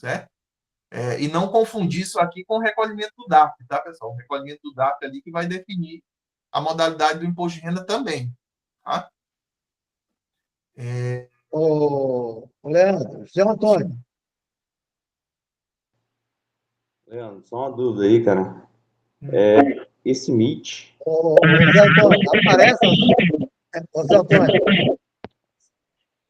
Certo? E não confundir isso aqui com o recolhimento do DARF, tá, pessoal? O recolhimento do DARF ali que vai definir a modalidade do imposto de renda também. Tá? Leandro, Zé Antônio. Leandro, só uma dúvida aí, cara. Esse MIT... Zé Antônio, aparece? Zé Antônio.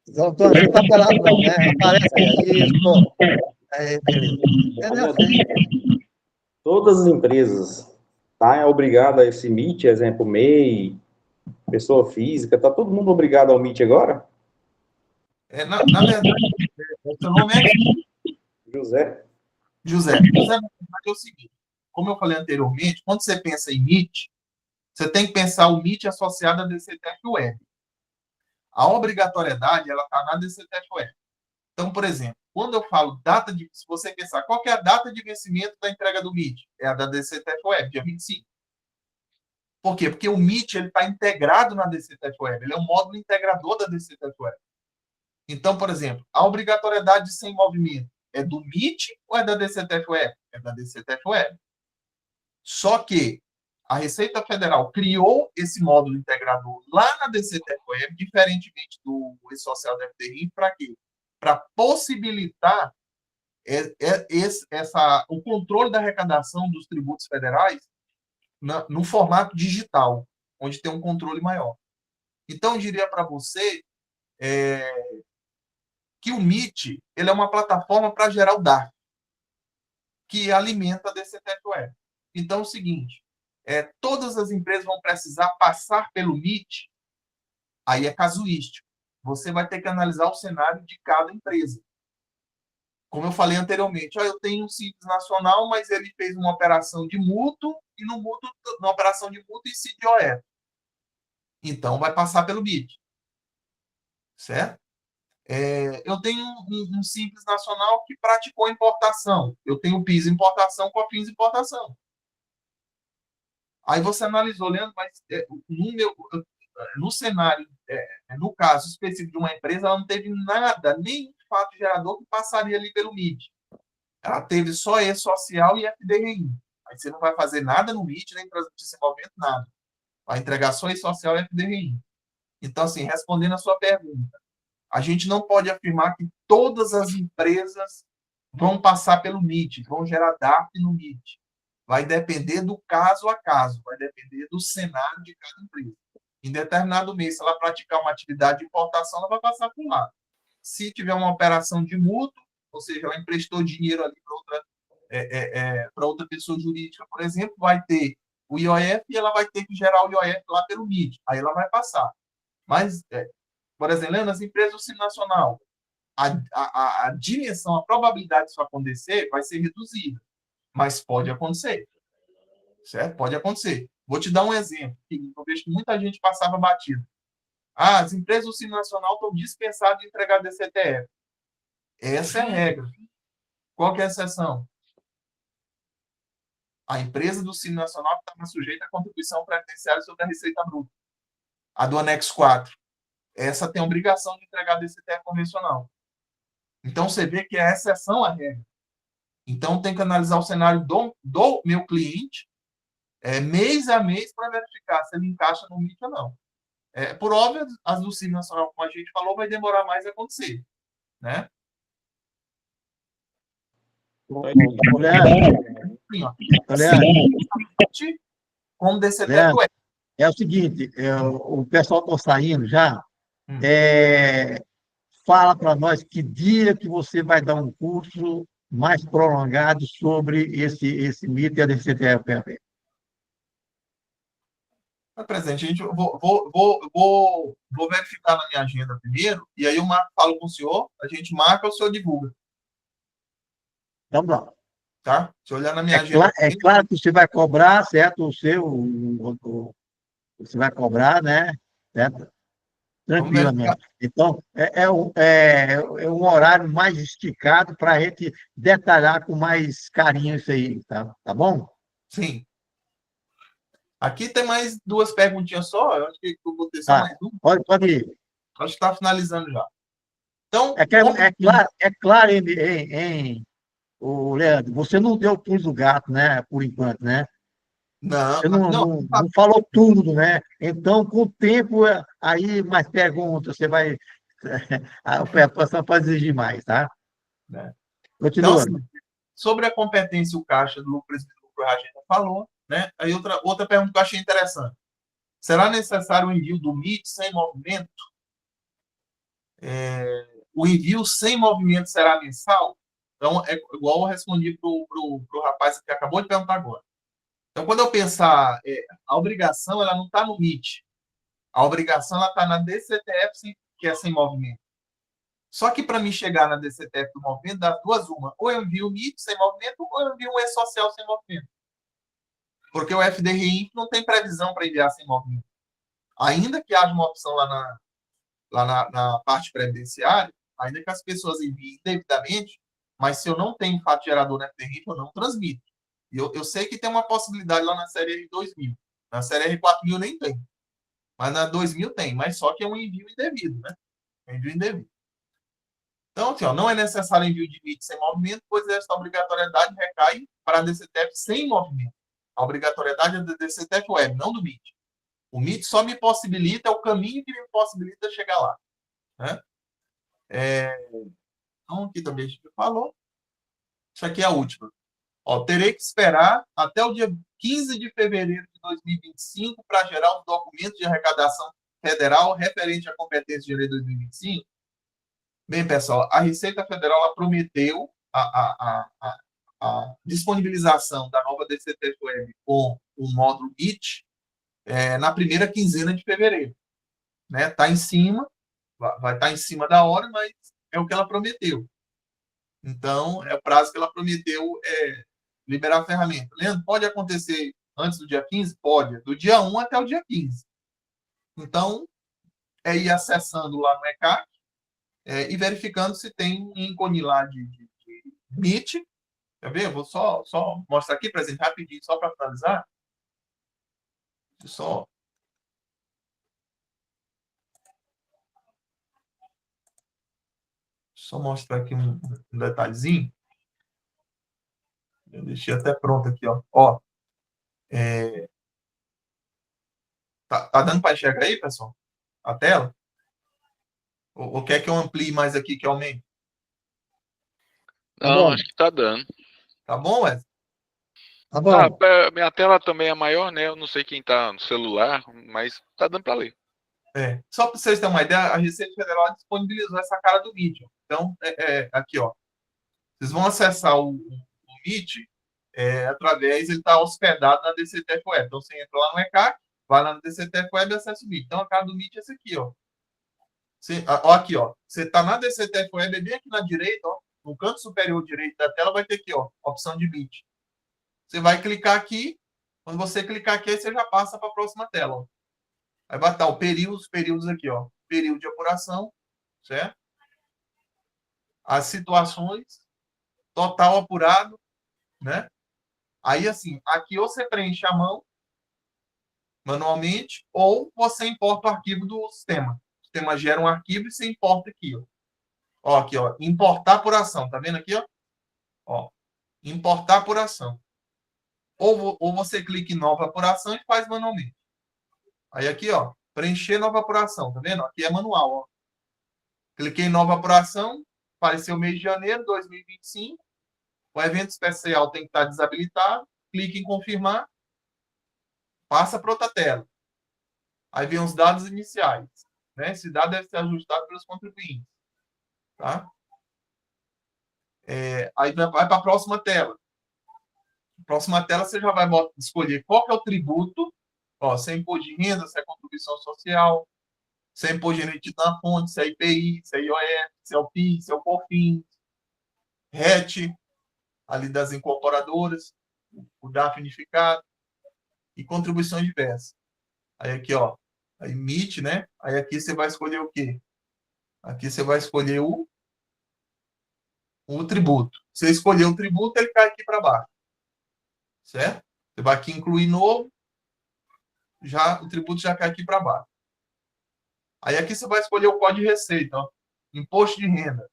Zé Antônio, você não está falando não, né? Aparece aí. Isso, beleza. Todas as empresas tá obrigada a esse MIT, exemplo, MEI, pessoa física, tá todo mundo obrigado ao MIT agora? Na verdade, o seu nome é? José. José, na verdade é o seguinte, como eu falei anteriormente, quando você pensa em MIT, você tem que pensar o MIT associado à DCTF-UR. A obrigatoriedade, ela está na DCTF-UR. Então, por exemplo, quando eu falo data de... Se você pensar, qual que é a data de vencimento da entrega do MIT? É a da DCTF-UR, dia 25. Por quê? Porque o MIT está integrado na DCTF-UR. Ele é um módulo integrador da DCTF-UR. Então, por exemplo, a obrigatoriedade sem movimento é do MIT ou é da DCTF-UR? É da DCTF-UR. Só que a Receita Federal criou esse módulo integrador lá na DCTF-UR, diferentemente do E-Social da FDRIMP, para quê? Para possibilitar o controle da arrecadação dos tributos federais no formato digital, onde tem um controle maior. Então, eu diria para você que o MIT ele é uma plataforma para gerar o DARF, que alimenta a DCTF-UR. Então, é o seguinte, todas as empresas vão precisar passar pelo MIT, aí é casuístico. Você vai ter que analisar o cenário de cada empresa. Como eu falei anteriormente, eu tenho um Simples Nacional, mas ele fez uma operação de mútuo, e na operação de mútuo incide IOF. Então, vai passar pelo MIT. Certo? Eu tenho um Simples Nacional que praticou importação. Eu tenho PIS importação, COFINS importação. Aí você analisou, Leandro, mas no cenário, no caso específico de uma empresa, ela não teve nada, nenhum fato gerador que passaria ali pelo MIT. Ela teve só E-Social e FDRI. Aí você não vai fazer nada no MIT, nem transmitir esse movimento, nada. Vai entregar só E-Social e FDRI. Então, assim, respondendo a sua pergunta, a gente não pode afirmar que todas as empresas vão passar pelo MIT, vão gerar DARF no MIT. Vai depender do caso a caso, vai depender do cenário de cada empresa. Em determinado mês, se ela praticar uma atividade de importação, ela vai passar por lá. Se tiver uma operação de mútuo, ou seja, ela emprestou dinheiro ali para outra pessoa jurídica, por exemplo, vai ter o IOF e ela vai ter que gerar o IOF lá pelo MIT. Aí ela vai passar. Mas, por exemplo, nas empresas do Simples Nacional, a dimensão, a probabilidade disso acontecer vai ser reduzida. Mas pode acontecer. Certo? Pode acontecer. Vou te dar um exemplo. Eu vejo que muita gente passava batido. As empresas do Simples Nacional estão dispensadas de entregar DCTF. Essa é a regra. Qual que é a exceção? A empresa do Simples Nacional está sujeita à contribuição previdenciária sobre a receita bruta. A do anexo 4. Essa tem a obrigação de entregar DCTF convencional. Então, você vê que é a exceção à regra. Então, tem que analisar o cenário do meu cliente mês a mês para verificar se ele encaixa no MIT ou não. Por óbvio, as do Simples Nacional, como a gente falou, vai demorar mais a acontecer. Né? Como DCTF é o seguinte, o pessoal está saindo já. Fala para nós que dia que você vai dar um curso mais prolongado sobre esse MIT e a DCTF. Presidente, gente, vou verificar na minha agenda primeiro, e aí eu falo com o senhor, a gente marca, o senhor divulga. Então, bom. Tá? Se olhar na minha agenda... Claro que você vai cobrar, certo? Você vai cobrar, né? Certo? Tranquilamente. Então, é um horário mais esticado para a gente detalhar com mais carinho isso aí, tá bom? Sim. Aqui tem mais duas perguntinhas só. Eu acho que eu vou ter só mais uma. Pode ir. Acho que está finalizando já. Então, é claro, Leandro, você não deu pulo do gato, né? Por enquanto, né? Não. Você não falou tudo, né? Então, com o tempo, aí mais perguntas, você vai... A pessoa pode exigir mais, tá? Continua. Então, assim, sobre a competência e o caixa do lucro e lucro, a gente já falou, né? Aí outra pergunta que eu achei interessante. Será necessário o envio do MIT sem movimento? O envio sem movimento será mensal? Então, é igual eu respondi para o rapaz que acabou de perguntar agora. Então, quando eu pensar, a obrigação ela não está no MIT. A obrigação ela está na DCTF, que é sem movimento. Só que para mim chegar na DCTF do movimento, das duas, uma. Ou eu envio o MIT sem movimento, ou eu envio um E-Social sem movimento. Porque o FDRI não tem previsão para enviar sem movimento. Ainda que haja uma opção lá na parte previdenciária, ainda que as pessoas enviem devidamente, mas se eu não tenho fato gerador no FDRI, eu não transmito. E eu sei que tem uma possibilidade lá na série R2000. Na série R4000 nem tem. Mas na 2000 tem. Mas só que é um envio indevido, né? Envio indevido. Então, assim, não é necessário envio de MIT sem movimento, pois essa obrigatoriedade recai para a DCTF sem movimento. A obrigatoriedade é da DCTF Web, não do MIT. O MIT só me possibilita, é o caminho que me possibilita chegar lá. Né? Então, aqui também a gente falou. Isso aqui é a última. Terei que esperar até o dia 15 de fevereiro de 2025 para gerar os documentos de arrecadação federal referente à competência de lei 2025. Bem, pessoal, a Receita Federal ela prometeu a disponibilização da nova DCTF Web com o módulo MIT na primeira quinzena de fevereiro. Né? Tá em cima, vai estar em cima da hora, mas é o que ela prometeu. Então, é o prazo que ela prometeu liberar a ferramenta. Leandro, pode acontecer antes do dia 15? Pode. Do dia 1 até o dia 15. Então, ir acessando lá no ECAC e verificando se tem ícone lá de MIT. Quer ver? Eu vou só mostrar aqui, por exemplo, rapidinho, só para finalizar. Só mostrar aqui um detalhezinho. Eu deixei até pronto aqui, ó. Tá dando para enxergar aí, pessoal? A tela? Ou quer que eu amplie mais aqui, que aumente? Não, acho que tá dando. Tá bom, Wesley? Tá bom. Minha tela também é maior, né? Eu não sei quem tá no celular, mas tá dando para ler. Só para vocês terem uma ideia, a Receita Federal disponibilizou essa cara do Meet. Então, aqui, ó. Vocês vão acessar o Meet através, ele está hospedado na DCTF Web. Então, você entra lá no ECAC, vai lá no DCTF Web e acessa o Meet. Então, a cara do Meet é essa aqui, ó. Aqui, ó. Você está na DCTF Web, bem aqui na direita, ó. No canto superior direito da tela vai ter aqui, ó, a opção de Meet. Você vai clicar aqui. Quando você clicar aqui, aí você já passa para a próxima tela, ó. Aí vai estar os períodos aqui, ó. Período de apuração, certo? As situações, total apurado, né? Aí, assim, aqui ou você preenche a mão, manualmente, ou você importa o arquivo do sistema. O sistema gera um arquivo e você importa aqui, ó. Ó, aqui, ó, importar apuração. Tá vendo aqui, ó? Ó, importar apuração. Ou você clica em nova apuração e faz manualmente. Aí aqui, ó, preencher nova apuração, tá vendo? Aqui é manual, ó. Cliquei em nova apuração, apareceu mês de janeiro de 2025. O evento especial tem que estar desabilitado. Clique em confirmar. Passa para outra tela. Aí vem os dados iniciais, né? Esse dado deve ser ajustado pelos contribuintes, tá? Aí vai para a próxima tela. Próxima tela você já vai escolher qual que é o tributo. Ó, se é imposto de renda, se é contribuição social, se é imposto de na fonte, se é IPI, se é IOF, se é o PIS, se é o COFINS, RET, ali das incorporadoras, o DAF unificado e contribuições diversas. Aí aqui, ó, aí MIT, né? Aí aqui você vai escolher o quê? Aqui você vai escolher o tributo. Se você escolher o tributo, ele cai aqui para baixo. Certo? Você vai aqui incluir novo, já o tributo já cai aqui para baixo. Aí aqui você vai escolher o código de receita, ó. Imposto de renda.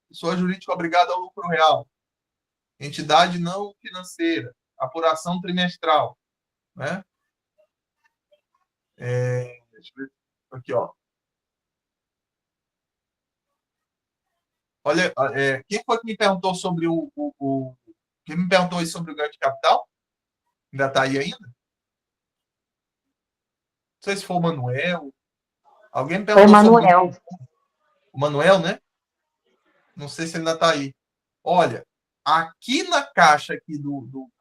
Pessoa jurídica obrigada ao lucro real. Entidade não financeira. Apuração trimestral. Né? Deixa eu ver. Aqui, ó. Olha, quem foi que me perguntou sobre quem me perguntou isso sobre o ganho de capital? Ainda está aí ainda? Não sei se foi o Manuel. Alguém me perguntou sobre o Manuel, né? Não sei se ele ainda está aí. Olha, aqui na caixa aqui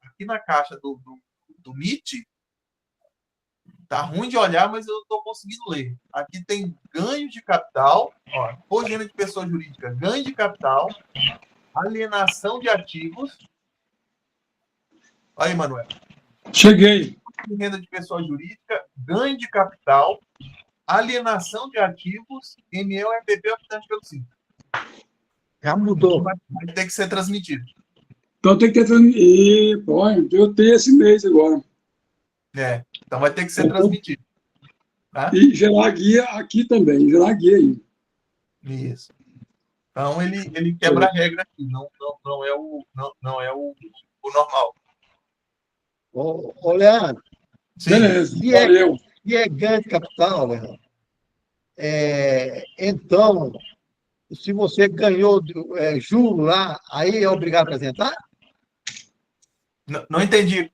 aqui na caixa do MIT, tá ruim de olhar, mas eu estou conseguindo ler. Aqui tem ganho de capital, ó, imposto de pessoa jurídica, ganho de capital, alienação de ativos. Aí, Manuel. Cheguei. Renda de pessoa jurídica, ganho de capital, alienação de ativos, ME-MPP optante pelo SIM. Já mudou. Vai ter que ser transmitido. Então tem que ter transmitido. Eu tenho esse mês agora. Então vai ter que ser transmitido. Tá? E gerar guia aqui também, gerar guia aí. Isso. Então ele quebra a regra aqui, não é o normal. Ô, Leandro. Sim. Beleza, valeu. Se é ganho de capital, Leandro, então, se você ganhou juro lá, aí é obrigado a apresentar? Não entendi,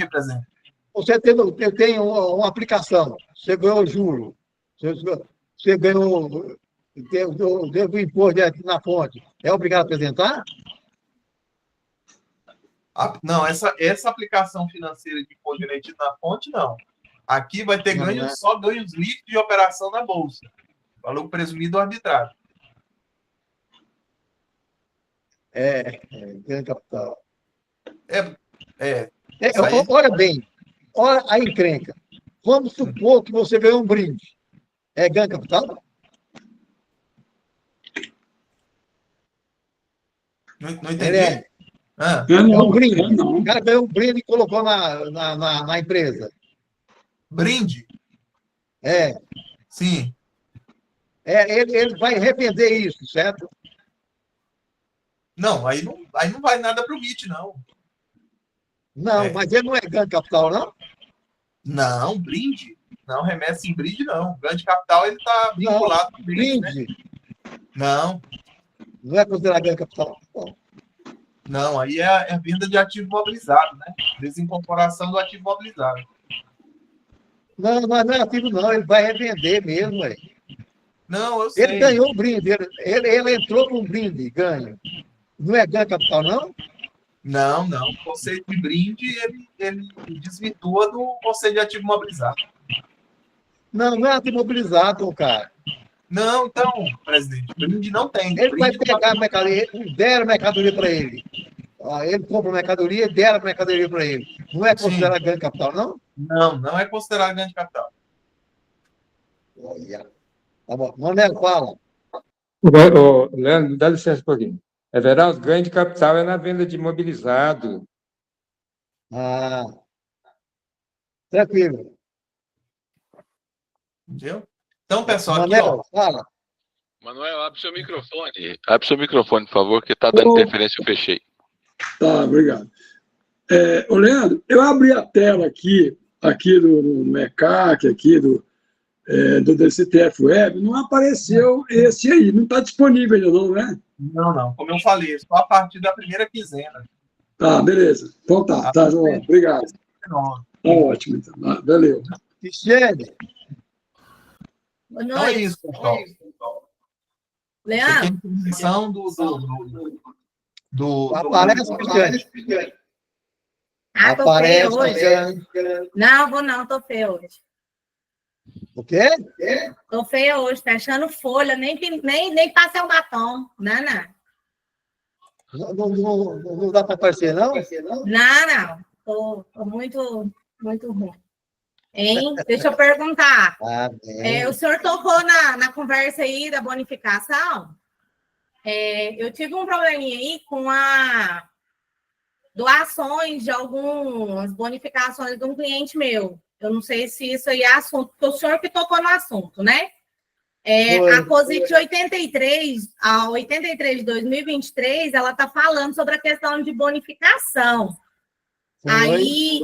presidente. Você tem uma aplicação, você ganhou juro, você ganhou, teve o imposto na fonte, é obrigado a apresentar? Não, essa aplicação financeira de imposto garantido na fonte, não. Aqui vai ter Não, né? só ganhos líquidos de operação na Bolsa. Valor presumido arbitrado. Ganho capital. Isso aí- Olha bem, olha a encrenca. Vamos supor que você ganhou um brinde. É ganho capital? Não Ele entendi. é um brinde. O cara ganhou um brinde e colocou na empresa. Brinde? É. Sim. Ele vai revender isso, certo? Não, aí não vai nada para o MIT, não. Não, mas ele não é ganho capital, não? Não, brinde. Não, remessa em brinde, não. Ganho de capital, ele está vinculado com brinde. Brinde. Né? Não. Não é considerado ganho capital? Não, aí é venda de ativo mobilizado, né? Desincorporação do ativo mobilizado. Não, mas não é ativo, não. Ele vai revender mesmo, ué. Não, eu sei. Ele ganhou um brinde. Ele entrou com um brinde, ganho. Não é ganho capital, não? Não. O conceito de brinde, ele desvirtua do conceito de ativo mobilizado. Não é ativo mobilizado, cara. Não, então, presidente, brinde não tem. Ele Brinde vai pegar a mercadoria, deram mercadoria para ele. Ele compra a mercadoria, deram a mercadoria para ele. Não é considerado ganho capital, não? Não é considerado ganho de capital. Olha. Tá bom. Manel, fala. Leandro, dá licença um pouquinho. Everaldo, ganho de capital é na venda de imobilizado. Tranquilo. Entendeu? Então, pessoal, Manel, aqui, fala. Manuel, abre seu microfone. Abre seu microfone, por favor, que está dando interferência, eu fechei. Tá, obrigado. Ô, Leandro, eu abri a tela aqui do MECAC, aqui do DCTF Web, não apareceu esse aí, não está disponível ainda não, né? Não. Como eu falei, só a partir da primeira quinzena. Tá, beleza. Então tá, João, obrigado. Tá ótimo, então. Valeu. Cristiane. Boa Então é noite. isso, pessoal. Leandro? Tem informação do Aparece, Cristiane. Tô feia Aparece, hoje. Cristiane. Não, tô feia hoje. O quê? Tô feia hoje, tá achando folha, nem passei um batom. Não. Não dá para aparecer, não? Não. Tô muito ruim. Hein? Deixa eu perguntar. O senhor tocou na conversa aí da bonificação. Eu tive um probleminha aí com a doações de algumas bonificações de um cliente meu. Eu não sei se isso aí é assunto, porque o senhor que tocou no assunto, né? A COSIT 83, a 83 de 2023, ela está falando sobre a questão de bonificação. Aí,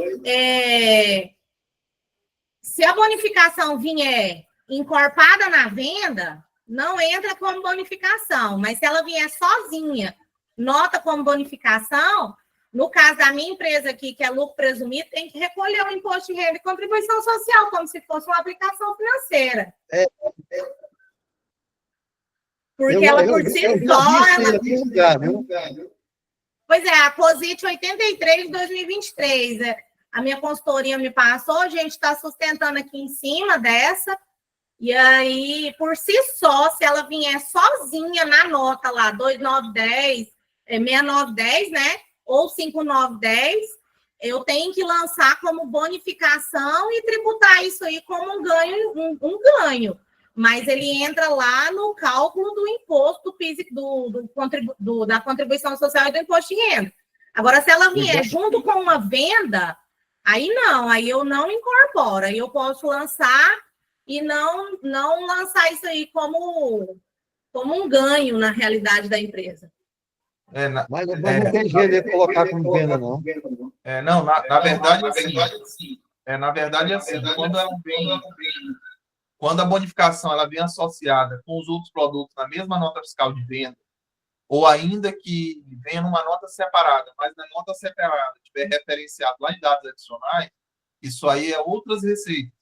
se a bonificação vier encorpada na venda, não entra como bonificação, mas se ela vier sozinha, nota como bonificação, no caso da minha empresa aqui, que é lucro presumido, tem que recolher o imposto de renda e contribuição social, como se fosse uma aplicação financeira. Porque ela, por si só... Pois é, a COSIT 83 de 2023. A minha consultoria me passou, a gente está sustentando aqui em cima dessa, e aí, por si só, se ela vier sozinha na nota lá, 2910, 6910, né? Ou 5910, eu tenho que lançar como bonificação e tributar isso aí como um ganho. Mas ele entra lá no cálculo do imposto da contribuição social e do imposto de renda. Agora, se ela vier junto com uma venda, aí não, aí eu não incorporo, aí eu posso lançar e não lançar isso aí como um ganho na realidade da empresa. Mas não tem jeito de colocar como venda, não. Na verdade, assim. Na verdade, assim, quando a bonificação ela vem associada com os outros produtos na mesma nota fiscal de venda, ou ainda que venha numa nota separada, mas na nota separada tiver referenciado lá em dados adicionais, isso aí é outras receitas,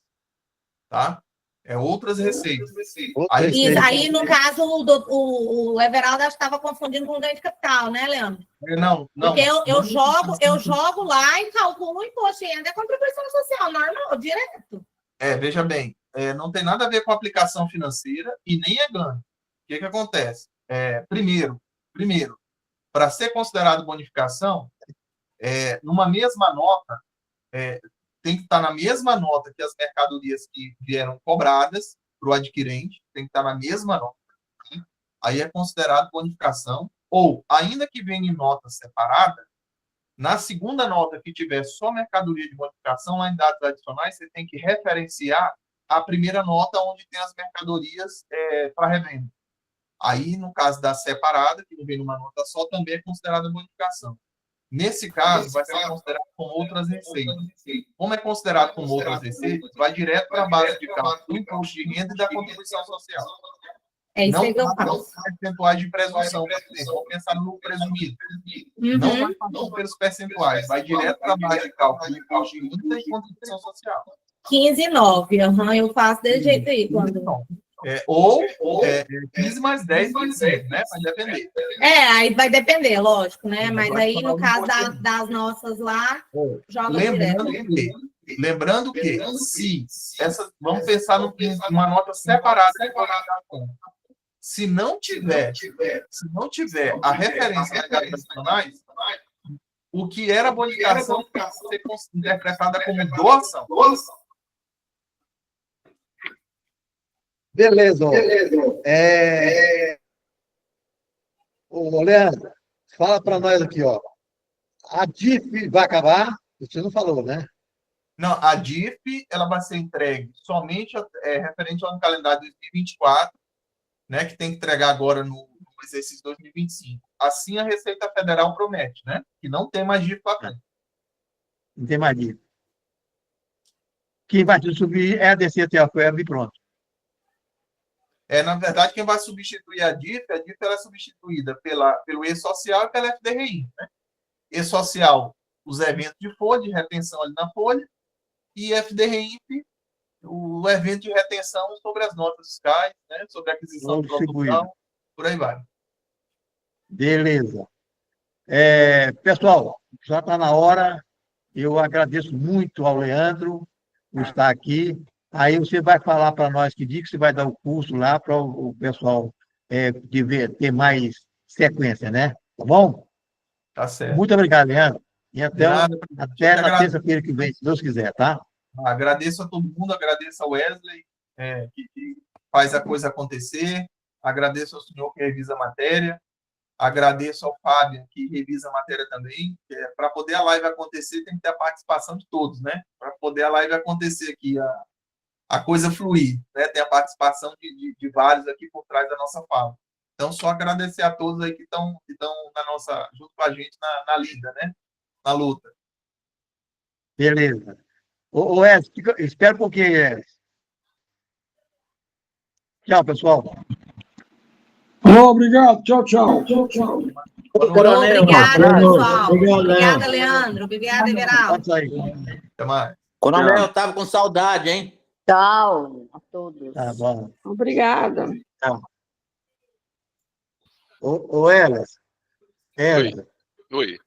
tá? É outras receitas. Isso, aí, no caso, o Everaldo estava confundindo com ganho de capital, né, Leandro? Não. Porque eu jogo lá e calculo o imposto de renda e a contribuição social, normal, direto. Veja bem, não tem nada a ver com aplicação financeira e nem é ganho. O que acontece? Primeiro, para ser considerado bonificação, numa mesma nota, tem que estar na mesma nota que as mercadorias que vieram cobradas para o adquirente, tem que estar na mesma nota. Né? Aí é considerado bonificação, ou, ainda que venha em nota separada, na segunda nota que tiver só mercadoria de bonificação, lá em dados adicionais, você tem que referenciar a primeira nota onde tem as mercadorias para revenda. Aí, no caso da separada, que não vem numa nota só, também é considerada bonificação. Nesse caso, vai ser considerado como outras receitas. Como é considerado como outras receitas, vai direto para a base de cálculo do imposto de renda e da contribuição social. Isso não que eu falo. Percentuais de presunção, por exemplo. Vamos pensar no lucro presumido. Não vai passar pelos percentuais, vai direto para a base de cálculo do imposto de renda e contribuição social. 15,9. Eu faço desse jeito aí. Ou 15 mais 10, 25, né? Vai depender. Aí vai depender, lógico, né? Mas aí, no caso das nossas lá, joga Lembrando que, se vamos pensar numa nota separada de bonificação. Se não tiver a referência de dados adicionais, o que era bonificação pode ser interpretada como doação. Beleza. Ô, Leandro, fala para nós aqui, ó. A DIF vai acabar? Você não falou, né? Não, a DIF ela vai ser entregue somente referente ao calendário de 2024, né, que tem que entregar agora no exercício 2025. Assim a Receita Federal promete, né? Que não tem mais DIF vacante. Não tem mais DIF. Quem vai subir é a DCTFUEB e pronto. Na verdade, quem vai substituir a DIF ela é substituída pelo E-Social e pela FDRI. Né? E-Social, os eventos de folha, de retenção ali na folha, e FDRI, o evento de retenção sobre as notas fiscais, né? Sobre a aquisição de produção, por aí vai. Beleza. Pessoal, já está na hora. Eu agradeço muito ao Leandro por estar aqui. Aí você vai falar para nós que dia que você vai dar o curso lá para o pessoal ter mais sequência, né? Tá bom? Tá certo. Muito obrigado, Leandro. E até na terça-feira que vem, se Deus quiser, tá? Agradeço a todo mundo, agradeço ao Wesley, que faz a coisa acontecer, agradeço ao senhor que revisa a matéria, agradeço ao Fábio, que revisa a matéria também. Para poder a live acontecer, tem que ter a participação de todos, né? Para poder a live acontecer aqui, a coisa fluir, né? Tem a participação de vários aqui por trás da nossa fala. Então, só agradecer a todos aí que estão junto com a gente na lida, né? Na luta. Beleza. Ô, Edson, espera um pouquinho, Edson. Tchau, pessoal. Obrigado. Tchau. Obrigada, pessoal. Obrigada, Leandro. Obrigada, Everaldo. Até mais. Coronel, eu estava com saudade, hein? Tchau a todos. Tá bom. Obrigada. Tchau. Ô, Elas. Oi.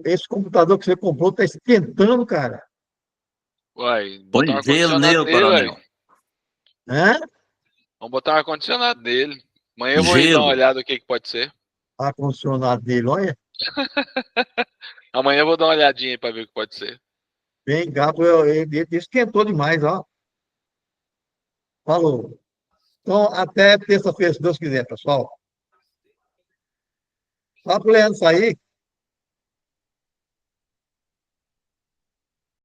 Esse computador que você comprou está esquentando, cara. Uai, põe gelo nele, coronel. Hã? Vamos botar um ar-condicionado nele. Amanhã eu vou ir dar uma olhada o que pode ser. Ar-condicionado dele, olha. Amanhã eu vou dar uma olhadinha para ver o que pode ser. Bem, gato, ele esquentou demais, ó. Falou. Então, até terça-feira, se Deus quiser, pessoal. Só para o Leandro sair.